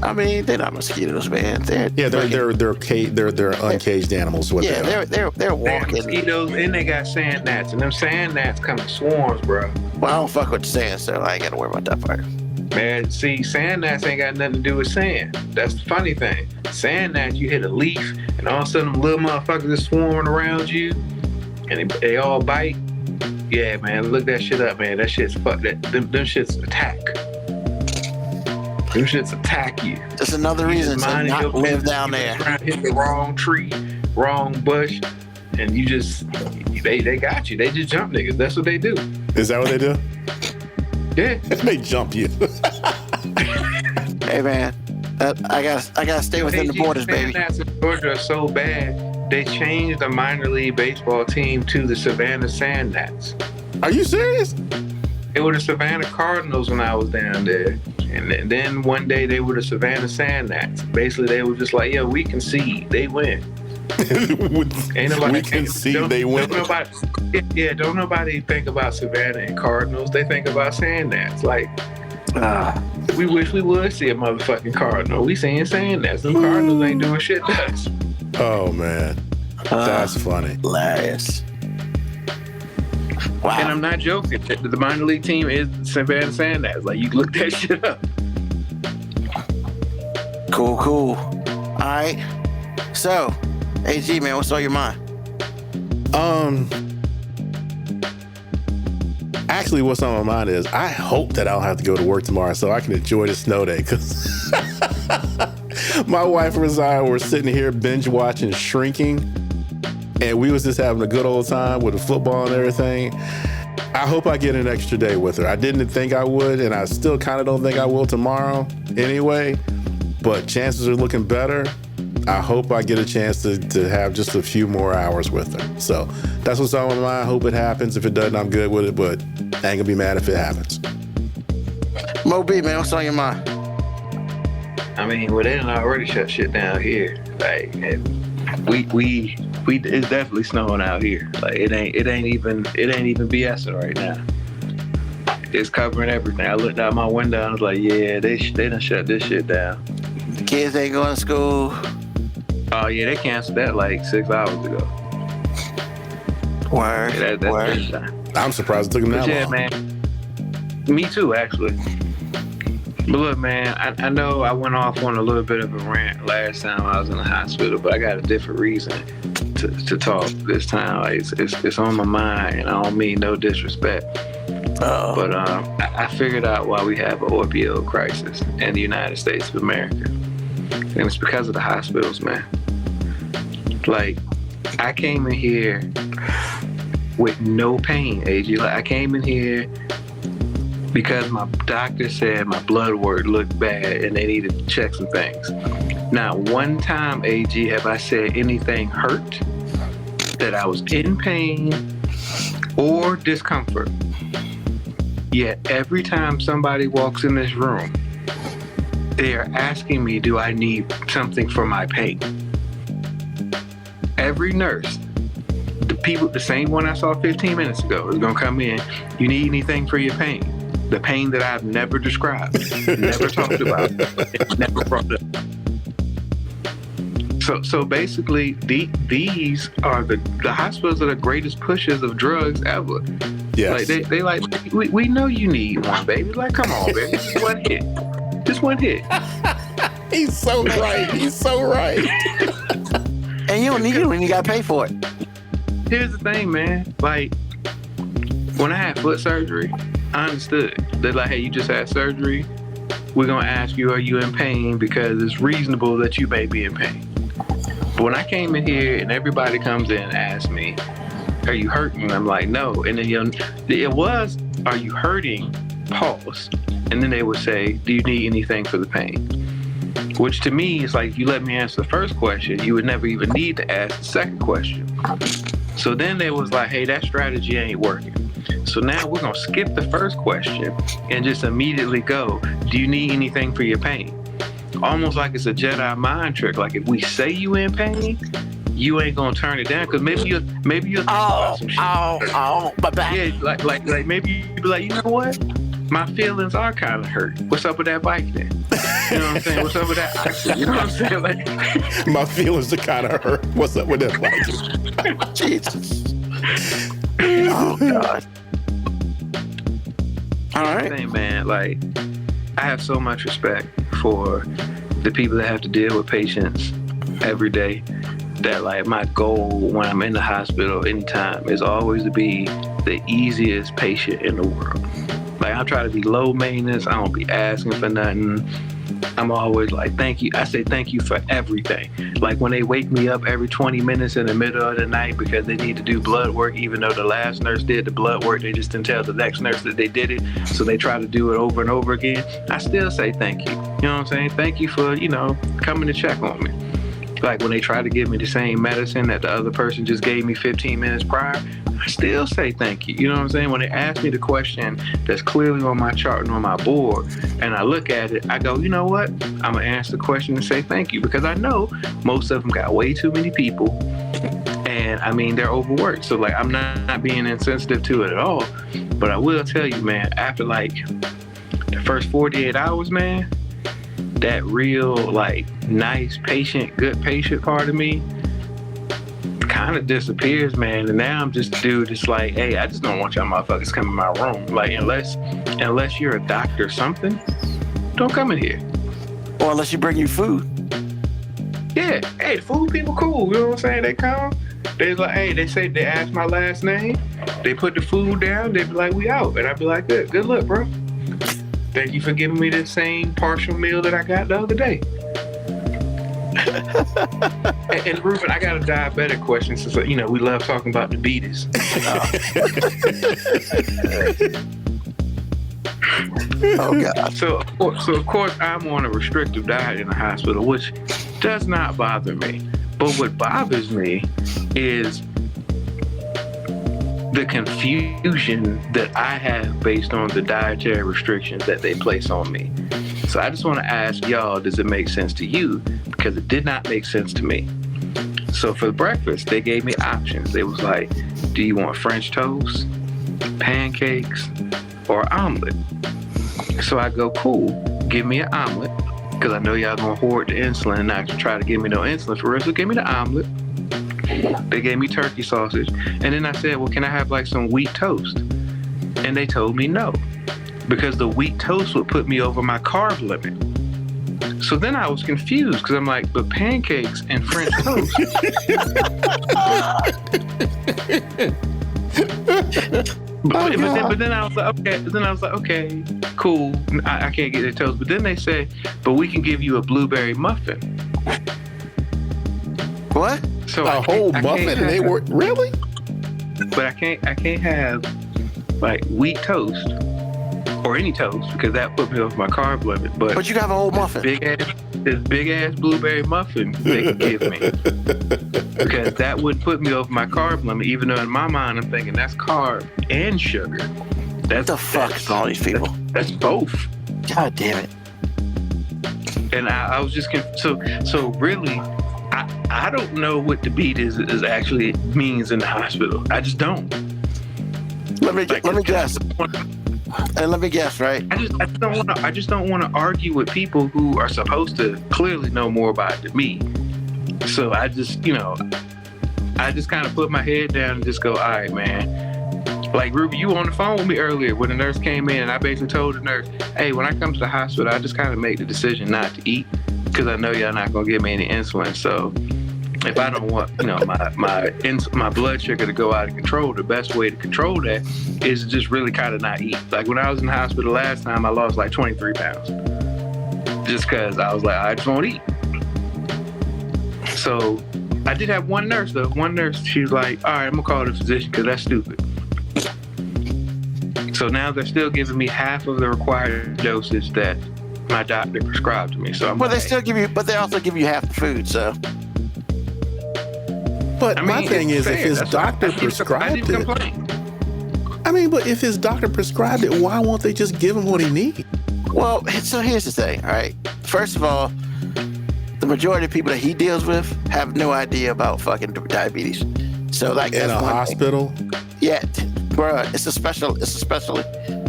I mean, they're not mosquitoes, man. They're uncaged animals. What they're They walking. mosquitoes, and they got sand gnats, and them sand gnats come in swarms, bro. Well, I don't fuck with the sand, so I ain't got to worry about that part. Man, see, sand gnats ain't got nothing to do with sand. That's the funny thing. Sand gnats, you hit a leaf, and all of a sudden, them little motherfuckers are swarming around you, and they all bite. Yeah, man, look that shit up, man. That shit's fuck. Them shits attack. Them shits attack you. That's another reason to not live down there. Hit the wrong tree, wrong bush, and you just, they got you. They just jump niggas. That's what they do. Is that what they do? Yeah. They jump you. Hey, man, I gotta stay within the borders, baby. Sand gnats in Georgia are so bad, they changed the minor league baseball team to the Savannah Sand Gnats. Are you serious? They were the Savannah Cardinals when I was down there. And then one day they were the Savannah Sand Gnats. Basically, they were just like, yeah, we concede. They win. Ain't nobody we concede. They win. Don't nobody think about Savannah and Cardinals. They think about Sand Gnats. Like, we wish we would see a motherfucking Cardinal. We seeing Sand Gnats. Them Cardinals ain't doing shit to us. Oh, man. That's funny. Hilarious. Wow. And I'm not joking. The minor league team is Savannah Sand Gnats. Like, you look that shit up. Cool. All right. So, AG, man, what's on your mind? Actually, what's on my mind is I hope that I don't have to go to work tomorrow so I can enjoy the snow day, because my wife and I were sitting here binge watching Shrinking, and we was just having a good old time with the football and everything. I hope I get an extra day with her. I didn't think I would, and I still kind of don't think I will tomorrow anyway, but chances are looking better. I hope I get a chance to have just a few more hours with her. So that's what's on my mind. I hope it happens. If it doesn't, I'm good with it, but I ain't gonna be mad if it happens. Mo B, man, what's on your mind? I mean, well, they done already shut shit down here. Like, we it's definitely snowing out here. Like, it ain't even BSing right now. It's covering everything. I looked out my window and I was like, yeah, they done shut this shit down. The kids ain't going to school. Oh yeah, they canceled that like 6 hours ago. Word. Yeah, that's Word. big time. I'm surprised it took him that But yeah, long. man. Me too, actually. But look, man, I know I went off on a little bit of a rant last time I was in the hospital, but I got a different reason to talk this time. Like, it's on my mind, and I don't mean no disrespect. But I figured out why we have an opioid crisis in the United States of America. And it's because of the hospitals, man. Like, I came in here with no pain, AG. Like, I came in here because my doctor said my blood work looked bad and they needed to check some things. Not one time, AG, have I said anything hurt, that I was in pain or discomfort. Yet every time somebody walks in this room, they are asking me, do I need something for my pain? Every nurse, the same one I saw 15 minutes ago, is gonna come in, you need anything for your pain? The pain that I've never described, never talked about, never brought up. So basically, these are the hospitals are the greatest pushers of drugs ever. Yes. Like they like, we know you need one, baby. Like, come on, baby, just one hit, just one hit. He's so right. He's so right. And you don't need it when you got to pay for it. Here's the thing, man. Like, when I had foot surgery, I understood. They're like, hey, you just had surgery. We're going to ask you, are you in pain? Because it's reasonable that you may be in pain. But when I came in here and everybody comes in and asks me, are you hurting? I'm like, no. And then it was, are you hurting? Pause. And then they would say, do you need anything for the pain? Which to me is like, if you let me answer the first question, you would never even need to ask the second question. So then they was like, hey, that strategy ain't working. So now we're going to skip the first question and just immediately go, do you need anything for your pain? Almost like it's a Jedi mind trick. Like, if we say you in pain, you ain't going to turn it down, because maybe you'll think about some shit. My back. Yeah, like maybe you be like, you know what? My feelings are kind of hurt. What's up with that bike then? You know what I'm saying? What's up with that oxygen? You know what I'm saying? Like, My feelings are kind of hurt. What's up with that bike? Jesus. Oh, God. All right. thing, man, like, I have so much respect for the people that have to deal with patients every day, that like my goal when I'm in the hospital anytime is always to be the easiest patient in the world. Like, I try to be low maintenance. I don't be asking for nothing. I'm always like, thank you. I say thank you for everything. Like, when they wake me up every 20 minutes in the middle of the night because they need to do blood work, even though the last nurse did the blood work, they just didn't tell the next nurse that they did it, so they try to do it over and over again. I still say thank you. You know what I'm saying? Thank you for, coming to check on me. Like, when they try to give me the same medicine that the other person just gave me 15 minutes prior, I still say thank you. You know what I'm saying? When they ask me the question that's clearly on my chart and on my board, and I look at it, I go, you know what? I'm going to answer the question and say thank you, because I know most of them got way too many people. And I mean, they're overworked. So like, I'm not being insensitive to it at all. But I will tell you, man, after like the first 48 hours, man, that real like nice patient, good patient part of me kind of disappears, man. And now I'm just a dude that's like, hey, I just don't want y'all motherfuckers come in my room. Like, unless you're a doctor or something, don't come in here. Or unless you bring you food. Yeah, hey, food people cool, you know what I'm saying? They come, they like, hey, they ask my last name, they put the food down, they be like, we out. And I be like, good luck, bro. Thank you for giving me the same partial meal that I got the other day. and Ruben, I got a diabetic question, since we love talking about diabetes. Oh God. So of course I'm on a restrictive diet in the hospital, which does not bother me. But what bothers me is the confusion that I have based on the dietary restrictions that they place on me. So I just want to ask y'all, does it make sense to you? Because it did not make sense to me. So for breakfast, they gave me options. They was like, do you want French toast, pancakes, or omelet? So I go, cool, give me an omelet, because I know y'all gonna hoard the insulin and not try to give me no insulin for real. So give me the omelet. They gave me turkey sausage. And then I said, well, can I have like some wheat toast? And they told me no, because the wheat toast would put me over my carb limit. So then I was confused because I'm like, but pancakes and French toast. But then I was like, okay. Then I was like, okay, cool. I can't get the toast. But then they say, but we can give you a blueberry muffin. What? So a whole muffin? And they were really? But I can't have like wheat toast or any toast because that put me over my carb limit. But you got a whole muffin. This big ass blueberry muffin they can give me because that would put me over my carb limit. Even though in my mind I'm thinking that's carb and sugar. What the fuck is all these people? That's both. God damn it. And I was just so really. I don't know what the beat is actually means in the hospital. I just don't. Let me guess. And let me guess, right? I just don't want to argue with people who are supposed to clearly know more about it than me. So I just kind of put my head down and just go, all right, man. Like Ruby, you were on the phone with me earlier when the nurse came in, and I basically told the nurse, hey, when I come to the hospital, I just kind of make the decision not to eat because I know y'all not gonna give me any insulin. So if I don't want, my blood sugar to go out of control, the best way to control that is to just really kind of not eat. Like when I was in the hospital last time, I lost like 23 pounds just because I was like, I just won't eat. So I did have one nurse though. One nurse, she was like, all right, I'm gonna call the physician because that's stupid. So now they're still giving me half of the required dosage that my doctor prescribed to me. So I'm they still give you, but they also give you half the food. So. But my thing is, if his doctor prescribed it, but if his doctor prescribed it, why won't they just give him what he needs? Well, so here's the thing, all right? First of all, the majority of people that he deals with have no idea about fucking diabetes. So like in a hospital? Yeah, bruh, it's a specialty.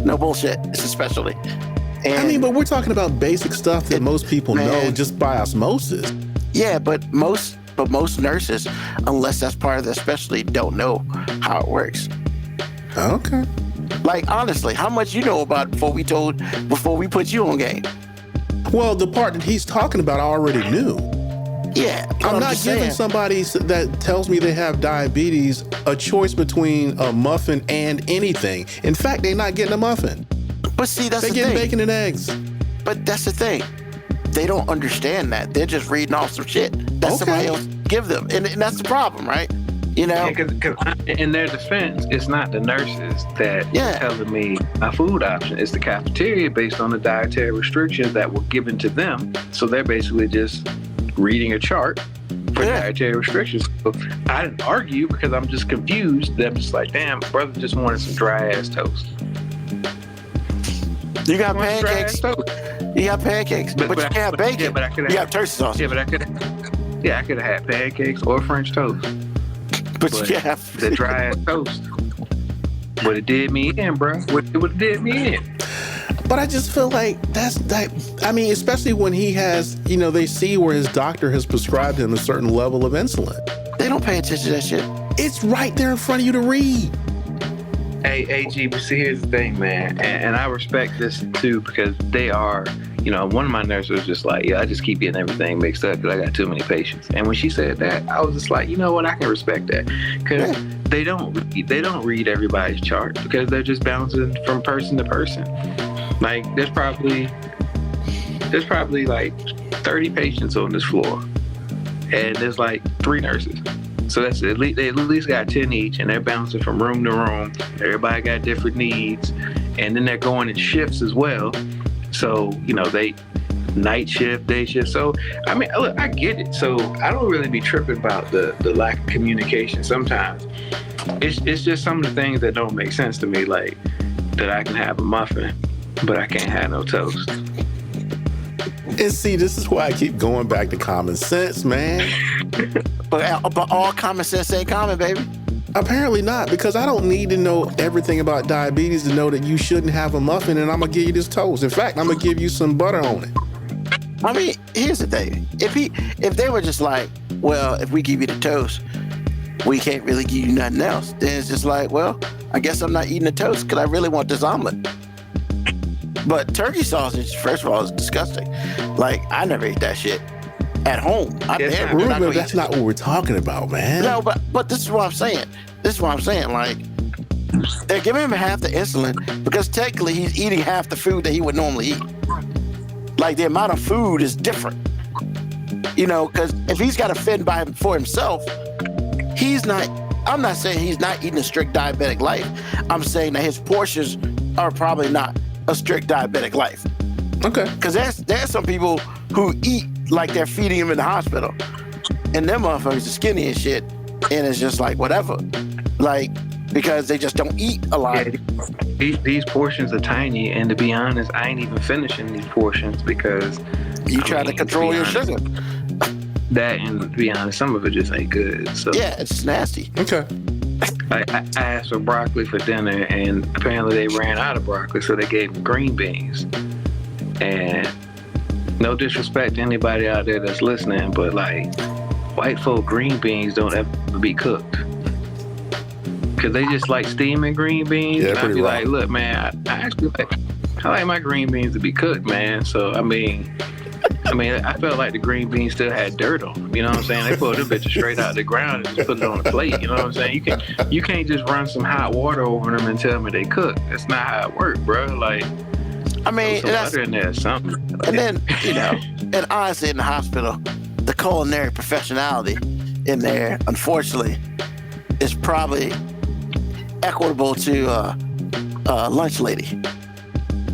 No bullshit, it's a specialty. And, but we're talking about basic stuff that most people know just by osmosis. Yeah, but most nurses, unless that's part of their specialty, don't know how it works. Okay. Like, honestly, how much you know about before we put you on game? Well, the part that he's talking about, I already knew. Yeah. I'm not giving somebody that tells me they have diabetes a choice between a muffin and anything. In fact, they're not getting a muffin. But see, that's the thing. They're getting bacon and eggs. But that's the thing. They don't understand that. They're just reading off some shit that somebody else give them. And that's the problem, right? You know? Because in their defense, it's not the nurses that are telling me my food option. It's the cafeteria based on the dietary restrictions that were given to them. So they're basically just reading a chart for dietary restrictions. So I didn't argue because I'm just confused. I'm just like, damn, brother just wanted some dry ass toast. You got pancakes. You got pancakes, but you can't have bacon. Yeah, but I could have. You have turkey sauce. Yeah, but I could have had pancakes or French toast. But you can't have the dry ass toast. But it did me in, bro. What did me in? But I just feel like especially when he has, they see where his doctor has prescribed him a certain level of insulin. They don't pay attention to that shit. It's right there in front of you to read. Hey, G, but see, here's the thing, man, and I respect this too because they are, one of my nurses was just like, I just keep getting everything mixed up because I got too many patients. And when she said that, I was just like, you know what, I can respect that because they don't read everybody's chart because they're just bouncing from person to person. Like there's probably like 30 patients on this floor, and there's like 3 nurses. So that's they at least got 10 each, and they're bouncing from room to room. Everybody got different needs, and then they're going in shifts as well. So they night shift, day shift. So look, I get it. So I don't really be tripping about the lack of communication. Sometimes it's just some of the things that don't make sense to me, like that I can have a muffin, but I can't have no toast. And see, this is why I keep going back to common sense, man. But all common sense ain't common, baby. Apparently not, because I don't need to know everything about diabetes to know that you shouldn't have a muffin and I'm going to give you this toast. In fact, I'm going to give you some butter on it. Here's the thing. If they were just like, well, if we give you the toast, we can't really give you nothing else. Then it's just like, well, I guess I'm not eating the toast because I really want this omelet. But turkey sausage, first of all, is disgusting. Like, I never ate that shit at home. Ruben, that's not what we're talking about, man. No, but this is what I'm saying. Like, they're giving him half the insulin because technically he's eating half the food that he would normally eat. Like, the amount of food is different. You know, because if he's got to fend for himself, I'm not saying he's not eating a strict diabetic life. I'm saying that his portions are probably not a strict diabetic life. Okay. Because there's some people who eat like they're feeding him in the hospital. And them motherfuckers are skinny and shit. And it's just like, whatever. Like, because they just don't eat a lot. Yeah, these portions are tiny. And to be honest, I ain't even finishing these portions because... You try to control your sugar. That, and to be honest, some of it just ain't good. So yeah, it's nasty. Okay. I asked for broccoli for dinner, and apparently they ran out of broccoli, so they gave me green beans. And no disrespect to anybody out there that's listening, but like, white folk green beans don't ever be cooked. Cause they just like steaming green beans. Yeah, and I'd be raw. like, look, man, I actually like my green beans to be cooked, man. So I mean, I felt like the green beans still had dirt on them. You know what I'm saying? They pulled them bitches straight out of the ground and just put it on the plate. You know what I'm saying? You can't just run some hot water over them and tell me they cook. That's not how it works, bro. Like, I mean, some butter in there or something. And then, you know, and honestly, in the hospital, the culinary professionality in there, unfortunately, is probably equitable to lunch lady.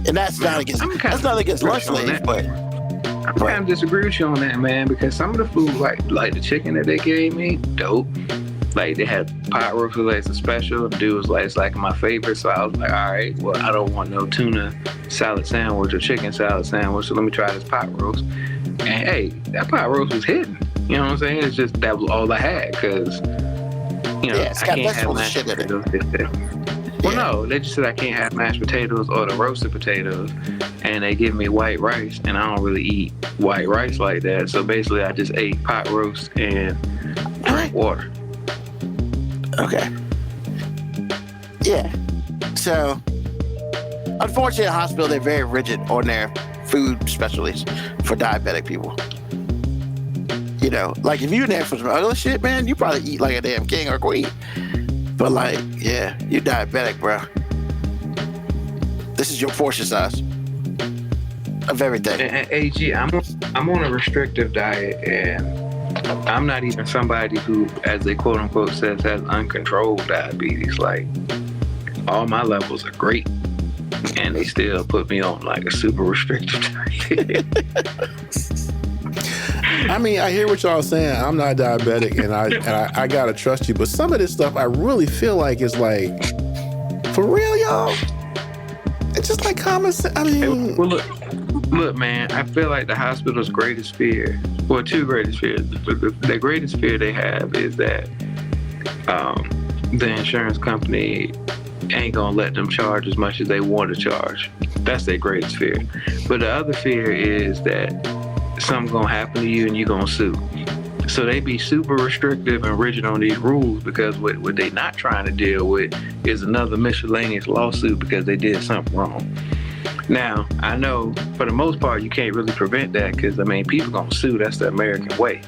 And that's not against lunch ladies, but I'm kind of disagree with you on that, man, because some of the food, like the chicken that they gave me, dope. Like, they had pot roast as a special. The dude was like, it's like my favorite. So I was like, all right, well, I don't want no tuna salad sandwich or chicken salad sandwich, so let me try this pot roast. And hey, that pot roast was hidden. You know what I'm saying? It's just that was all I had, because, you know, yeah, it's I got can't have vegetables and mashed shit in it. potatoes. Well, no, they just said I can't have mashed potatoes or the roasted potatoes, and they give me white rice, and I don't really eat white rice like that. So basically, I just ate pot roast and drank water. Okay. Yeah. So, unfortunately, at the hospital, they're very rigid on their food specialties for diabetic people. You know, like, if you're in there for some other shit, man, you probably eat like a damn king or queen. But like, yeah, you're diabetic, bro. This is your portion size of everything. And AG, I'm on a restrictive diet, and I'm not even somebody who, as they quote unquote says, has uncontrolled diabetes. Like, all my levels are great, and they still put me on like a super restrictive diet. I mean, I hear what y'all saying. I'm not diabetic, and I gotta trust you. But some of this stuff, I really feel like is like, for real, y'all. It's just like common sense. I mean, well, look, man. I feel like the hospital's greatest fear, well, two greatest fears. The greatest fear they have is that the insurance company ain't gonna let them charge as much as they want to charge. That's their greatest fear. But the other fear is that something's gonna happen to you and you're gonna sue. So they be super restrictive and rigid on these rules, because what they not trying to deal with is another miscellaneous lawsuit because they did something wrong. Now, I know for the most part you can't really prevent that, because I mean, people gonna sue. That's the American way.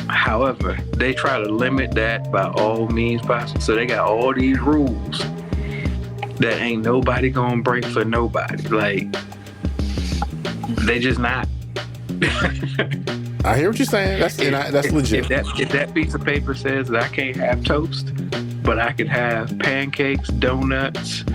However, they try to limit that by all means possible. So they got all these rules that ain't nobody gonna break for nobody. Like, they just not. I hear what you're saying. That's legit. If that piece of paper says that I can't have toast, but I can have pancakes, donuts,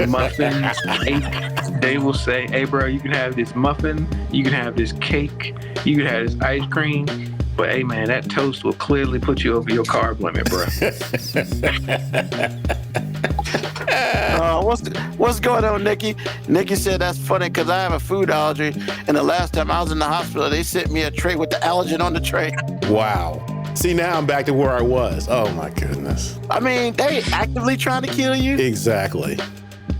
muffins, cake, they will say, hey, bro, you can have this muffin, you can have this cake, you can have this ice cream, but hey, man, that toast will clearly put you over your carb limit, bro. What's going on, Nikki? Nikki said that's funny because I have a food allergy, and the last time I was in the hospital, they sent me a tray with the allergen on the tray. Wow. See, now I'm back to where I was. Oh my goodness. I mean, they actively trying to kill you. Exactly.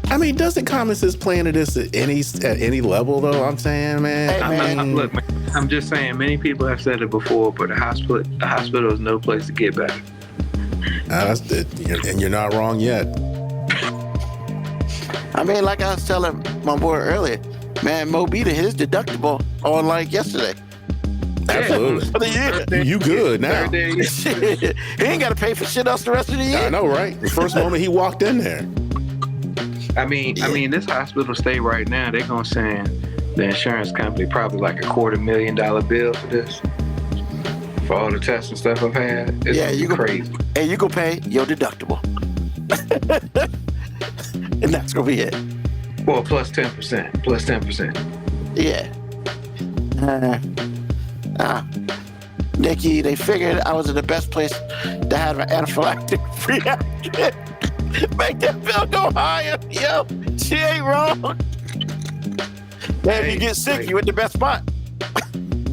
I mean, doesn't common sense play into this at any level, though? I'm saying, man. Hey, man. Look, man, I'm just saying, many people have said it before, but the hospital is no place to get better. That's it. And you're not wrong yet. I mean, like I was telling my boy earlier, man, Mo beat his deductible on like yesterday. Absolutely. For the year. You good now. Third day. He ain't got to pay for shit else the rest of the year. I know, right? The first moment he walked in there. I mean, this hospital stay right now, they're gonna send the insurance company probably like $250,000 bill for this, for all the tests and stuff I've had. It's Yeah, you go crazy. And you go pay your deductible, and that's gonna be it. Well, plus 10%. Plus 10%. Yeah. Nikki, they figured I was in the best place to have an anaphylactic reaction. Make that bill go higher. Yo, she ain't wrong. Man, if you get sick, you at the best spot.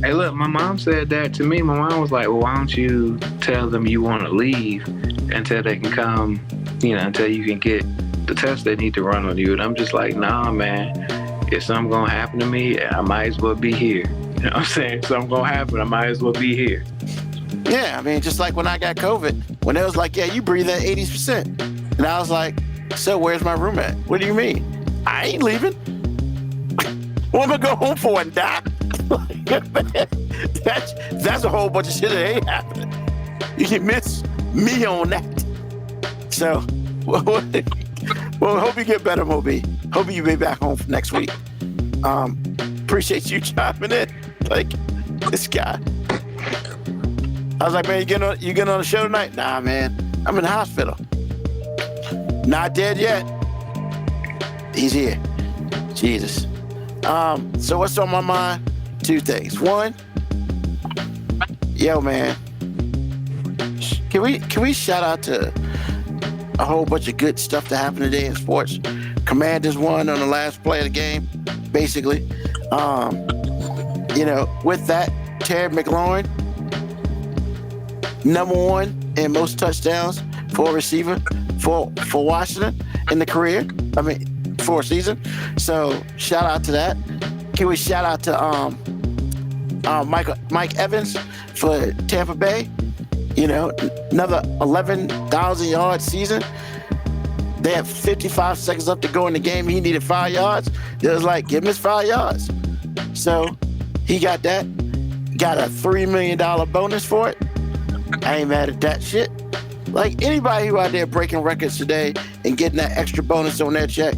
Hey, look, my mom said that to me. My mom was like, well, why don't you tell them you want to leave until they can come, until you can get the test they need to run on you. And I'm just like, nah, man, if something gonna happen to me, I might as well be here. You know what I'm saying? If something gonna happen, I might as well be here. Yeah, I mean, just like when I got COVID, when it was like, yeah, you breathe at 80%. And I was like, so where's my room at? What do you mean? I ain't leaving. What am I go home for and die? that's a whole bunch of shit that ain't happening. You can miss me on that. So, well, hope you get better, Moby. Hope you be back home for next week. Appreciate you chiming in. Like, this guy. I was like, man, you getting on the show tonight? Nah, man, I'm in the hospital. Not dead yet. He's here. Jesus. So what's on my mind? Two things. One, yo, man, can we shout out to a whole bunch of good stuff that happened today in sports? Commanders won on the last play of the game, basically. With that, Terry McLaurin, #1 in most touchdowns for a receiver for Washington in the career. I mean, for a season. So shout out to that. Can we shout out to Mike Evans for Tampa Bay? Another 11,000 yard season. They have 55 seconds left to go in the game. He needed 5 yards. It was like, give him his 5 yards. So he got that. Got a $3 million bonus for it. I ain't mad at that shit. Like, anybody who out there breaking records today and getting that extra bonus on their check,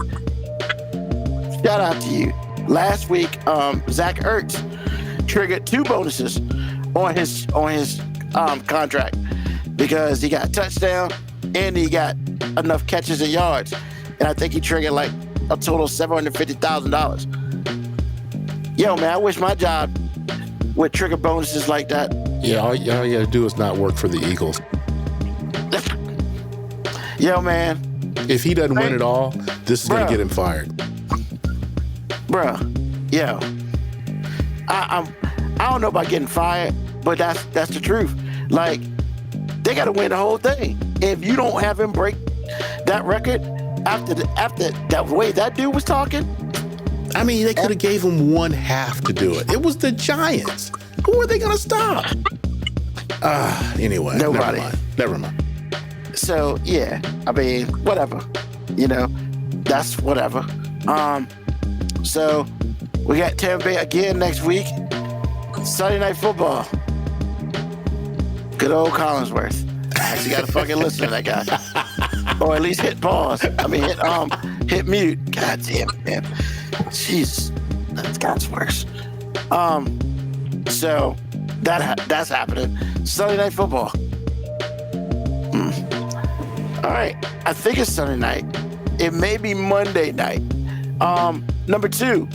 shout out to you. Last week, Zach Ertz triggered 2 bonuses on his contract because he got a touchdown and he got enough catches and yards. And I think he triggered like a total of $750,000. Yo, man, I wish my job would trigger bonuses like that. Yeah, all you gotta do is not work for the Eagles. Yo, man. If he doesn't win it all, this is gonna get him fired. Bruh, yo. I don't know about getting fired, but that's the truth. Like, they gotta win the whole thing. If you don't have him break that record after that way that dude was talking. I mean, they could have gave him 1/2 to do it. It was the Giants. Who are they gonna stop? Anyway, nobody. Never mind. So yeah, I mean, whatever. That's whatever. So we got Tampa Bay again next week. Sunday Night Football. Good old Collinsworth. I actually got to fucking listen to that guy, or at least hit pause. I mean, hit mute. God damn it, man. Jeez, that's worse. So that's happening. Sunday Night Football. All right, I think it's Sunday night. It may be Monday night. Number 2.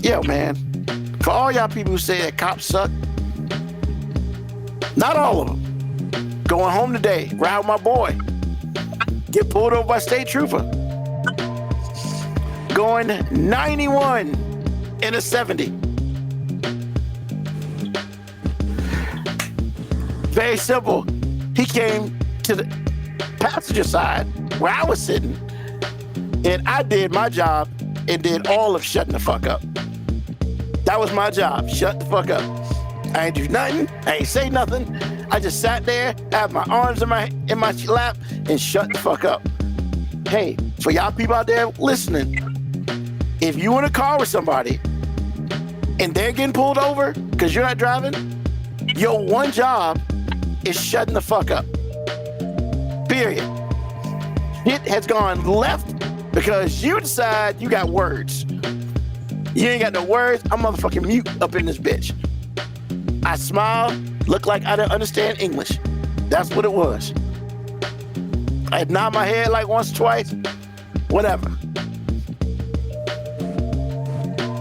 Yo, man, for all y'all people who say that cops suck, not all of them. Going home today, ride with my boy. Get pulled over by state trooper. Going 91 in a 70. Very simple. He came to the passenger side where I was sitting, and I did my job and did all of shutting the fuck up. That was my job. Shut the fuck up. I ain't do nothing. I ain't say nothing. I just sat there, had my arms in my lap, and shut the fuck up. Hey, for y'all people out there listening, if you in a car with somebody and they're getting pulled over because you're not driving, your one job is shutting the fuck up. Period. It has gone left because you decide you got words. You ain't got no words. I'm motherfucking mute up in this bitch. I smiled, looked like I didn't understand English. That's what it was. I had nodded my head like once or twice. Whatever.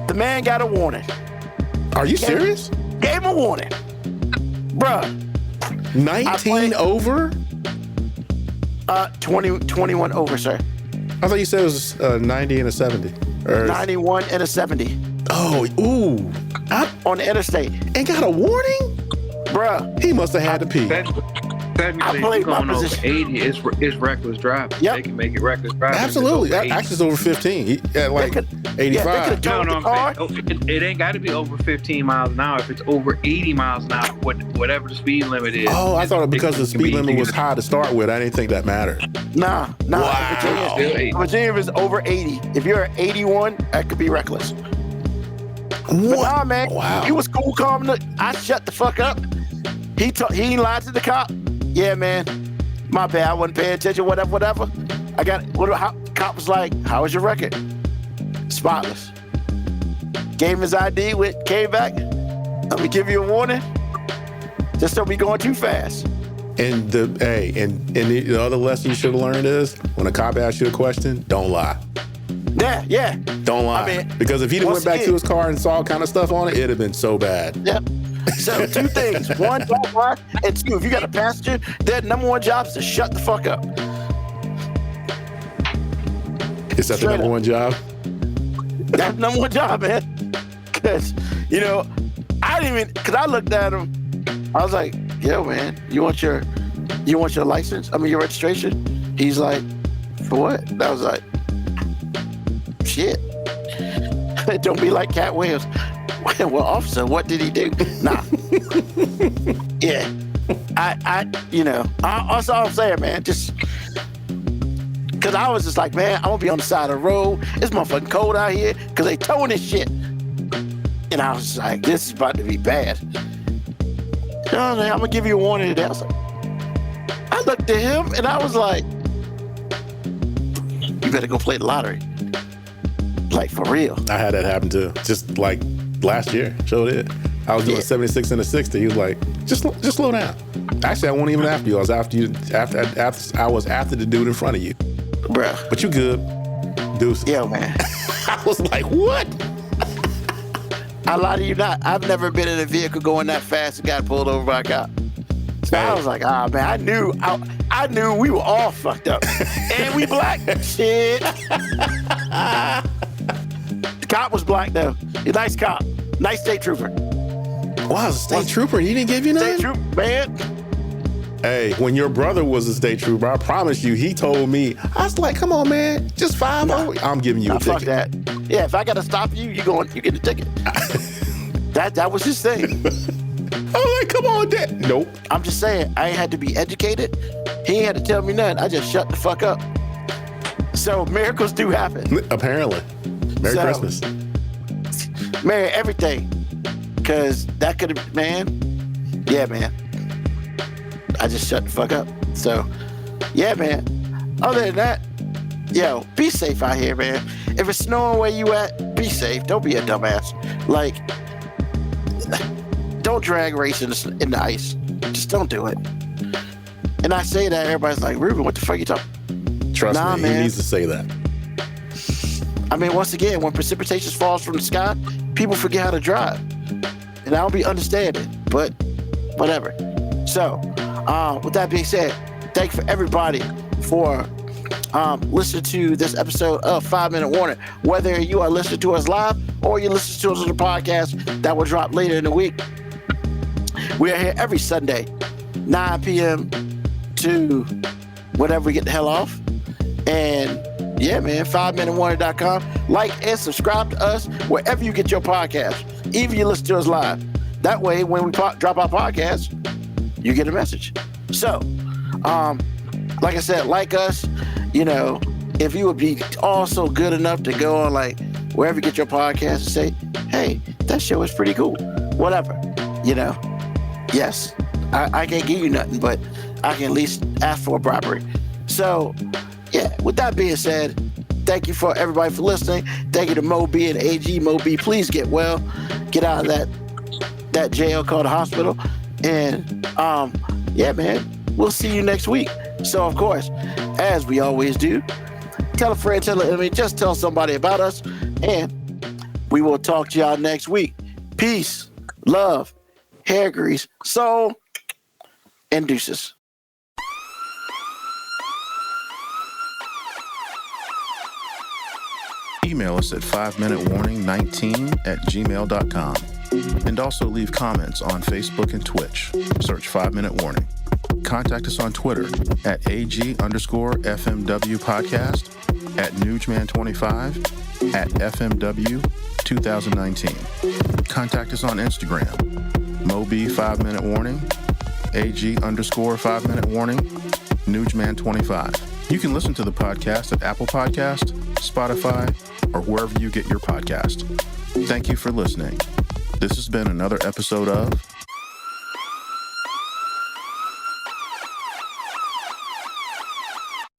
The man got a warning. Are you serious? Gave him a warning. Bruh. 19 over? 21 over, sir. I thought you said it was 90 and a 70. Or 91 and a 70. Oh, ooh. On the interstate. And got a warning? Bruh. He must have had to pee. Technically, if you're going over 80, it's reckless driving. Yep. They can make it reckless driving. Absolutely. Actually, it's over 15. He at like 85. No, I'm saying it ain't got to be over 15 miles an hour. If it's over 80 miles an hour, whatever the speed limit is. Oh, I thought because the speed limit was high to start with. I didn't think that mattered. Nah. Wow. Virginia is over 80. If you're at 81, that could be reckless. But nah, man. Wow. He was cool, calm. I shut the fuck up. He ain't lied to the cop. Yeah, man. My bad. I wasn't paying attention. Whatever. Cop was like, "How was your record?" Spotless. Gave him his ID. Came back. Let me give you a warning. Just don't be going too fast. And the other lesson you should have learned is when a cop asks you a question, don't lie. Yeah. Don't lie. I mean, because if he went back to his car and saw all kind of stuff on it, it'd have been so bad. Yep. So 2 things. 1, don't lie. And 2, if you got a passenger, their number 1 job is to shut the fuck up. Is that the number 1 job? That's the number 1 job, man. Because, I didn't even, because I looked at him, I was like, yo, man, you want your license? I mean, your registration? He's like, for what? And I was like, shit. Don't be like Cat Williams. Well, officer, what did he do? Nah. Yeah. That's all I'm saying, man. Just, because I was just like, man, I'm going to be on the side of the road. It's motherfucking cold out here because they towing this shit. And I was just like, this is about to be bad. I'm going to give you a warning today. I looked at him and I was like, you better go play the lottery. Like, for real. I had that happen too. Just like last year. Showed it. I was doing 76 and a 60. He was like, just slow down. Actually, I wasn't even after you. I was after you. I was after the dude in front of you. Bruh. But you good. Deuces. Yeah, man. I was like, what? I lie to you not. I've never been in a vehicle going that fast and got pulled over by a cop. So I was like, man, I knew we were all fucked up. And we black. Shit. The cop was black though. A nice cop. Nice state trooper. Wow, a state trooper. He didn't give you nothing? State trooper, man. Hey, when your brother was a state trooper, I promise you, he told me, I was like, come on, man, just 5 over. I'm giving you a ticket. Fuck that. Yeah, if I gotta stop you, you get a ticket. That was his thing. I'm like, come on, Dad. Nope. I'm just saying, I ain't had to be educated. He ain't had to tell me nothing. I just shut the fuck up. So miracles do happen. Apparently. Merry Christmas. Merry everything. Because that could have, man. Yeah, man. I just shut the fuck up. So, yeah, man. Other than that, yo, be safe out here, man. If it's snowing where you at, be safe. Don't be a dumbass. Like, don't drag race in the ice. Just don't do it. And I say that, everybody's like, Ruben, what the fuck you talking? Trust me, man. He needs to say that. I mean, once again, when precipitation falls from the sky, people forget how to drive. And I don't be understanding, but whatever. So, with that being said, thank you for everybody for listening to this episode of 5 Minute Warning. Whether you are listening to us live or you listen to us on the podcast that will drop later in the week. We are here every Sunday, 9 p.m. to whenever we get the hell off. And yeah, man, 5minutewarning.com. Like and subscribe to us wherever you get your podcast, even if you listen to us live. That way, when we drop our podcast, you get a message. So, like I said, like us, if you would be also good enough to go on like wherever you get your podcast and say, hey, that show is pretty cool, whatever, yes, I can't give you nothing, but I can at least ask for a bribery. So yeah, with that being said, thank you for everybody for listening. Thank you to Mo B and AG. Mo B, please get well, get out of that jail called a hospital, and yeah, man, we'll see you next week. So of course, as we always do, tell a friend, tell an enemy, just tell somebody about us, and we will talk to y'all next week. Peace, love, hair grease, soul, and deuces. Email us at 5minutewarning19@gmail.com. And also leave comments on Facebook and Twitch. Search 5 Minute Warning. Contact us on Twitter at AG_FMW Podcast, at Newsman25, at FMW 2019. Contact us on Instagram, Moby 5 Minute Warning, AG_5 Minute Warning, Newsman25. You can listen to the podcast at Apple Podcast, Spotify, or wherever you get your podcast. Thank you for listening. This has been another episode of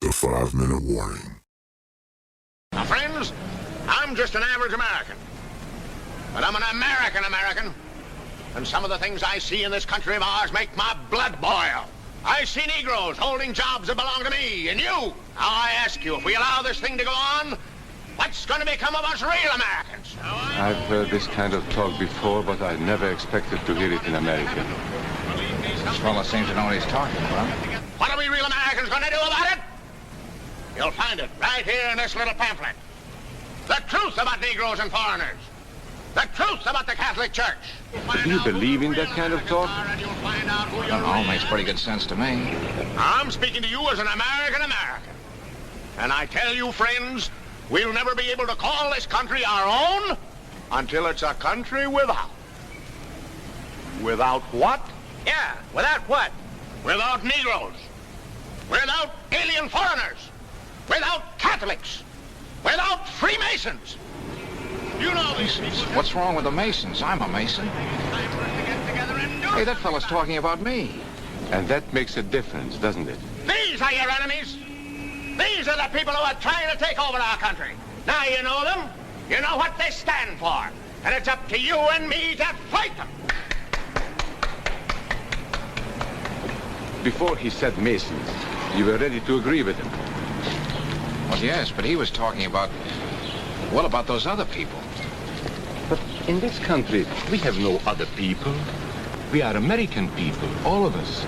The 5 Minute Warning. Now, friends, I'm just an average American. But I'm an American. And some of the things I see in this country of ours make my blood boil. I see Negroes holding jobs that belong to me and you. Now, I ask you, if we allow this thing to go on, what's going to become of us real Americans? I've heard this kind of talk before, but I never expected to hear it in America. This fellow seems to know what he's talking about. What are we real Americans going to do about it? You'll find it right here in this little pamphlet. The truth about Negroes and foreigners. The truth about the Catholic Church. Do you believe in that kind of talk? I don't know, makes pretty good sense to me. I'm speaking to you as an American. And I tell you, friends, we'll never be able to call this country our own until it's a country without. Without what? Yeah, without what? Without Negroes. Without alien foreigners. Without Catholics. Without Freemasons. You know these people. What's wrong with the Masons? I'm a Mason. Hey, that fellow's talking about me. And that makes a difference, doesn't it? These are your enemies. These are the people who are trying to take over our country. Now you know them. You know what they stand for. And it's up to you and me to fight them. Before he said Masons, you were ready to agree with him. Well, yes, but he was talking about, what about those other people? But in this country, we have no other people. We are American people, all of us.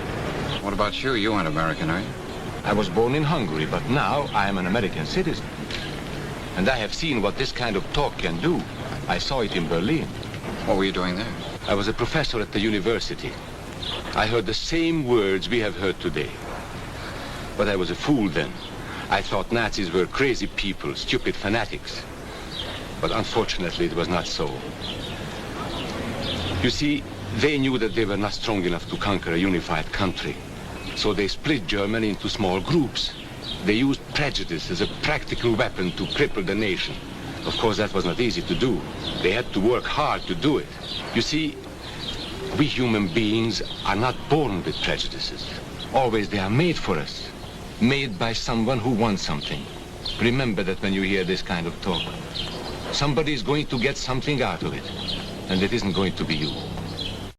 What about you? You aren't American, are you? I was born in Hungary, but now I am an American citizen. And I have seen what this kind of talk can do. I saw it in Berlin. What were you doing there? I was a professor at the university. I heard the same words we have heard today. But I was a fool then. I thought Nazis were crazy people, stupid fanatics. But unfortunately, it was not so. You see, they knew that they were not strong enough to conquer a unified country. So they split Germany into small groups. They used prejudice as a practical weapon to cripple the nation. Of course, that was not easy to do. They had to work hard to do it. You see, we human beings are not born with prejudices. Always they are made for us. Made by someone who wants something. Remember that when you hear this kind of talk. Somebody is going to get something out of it. And it isn't going to be you.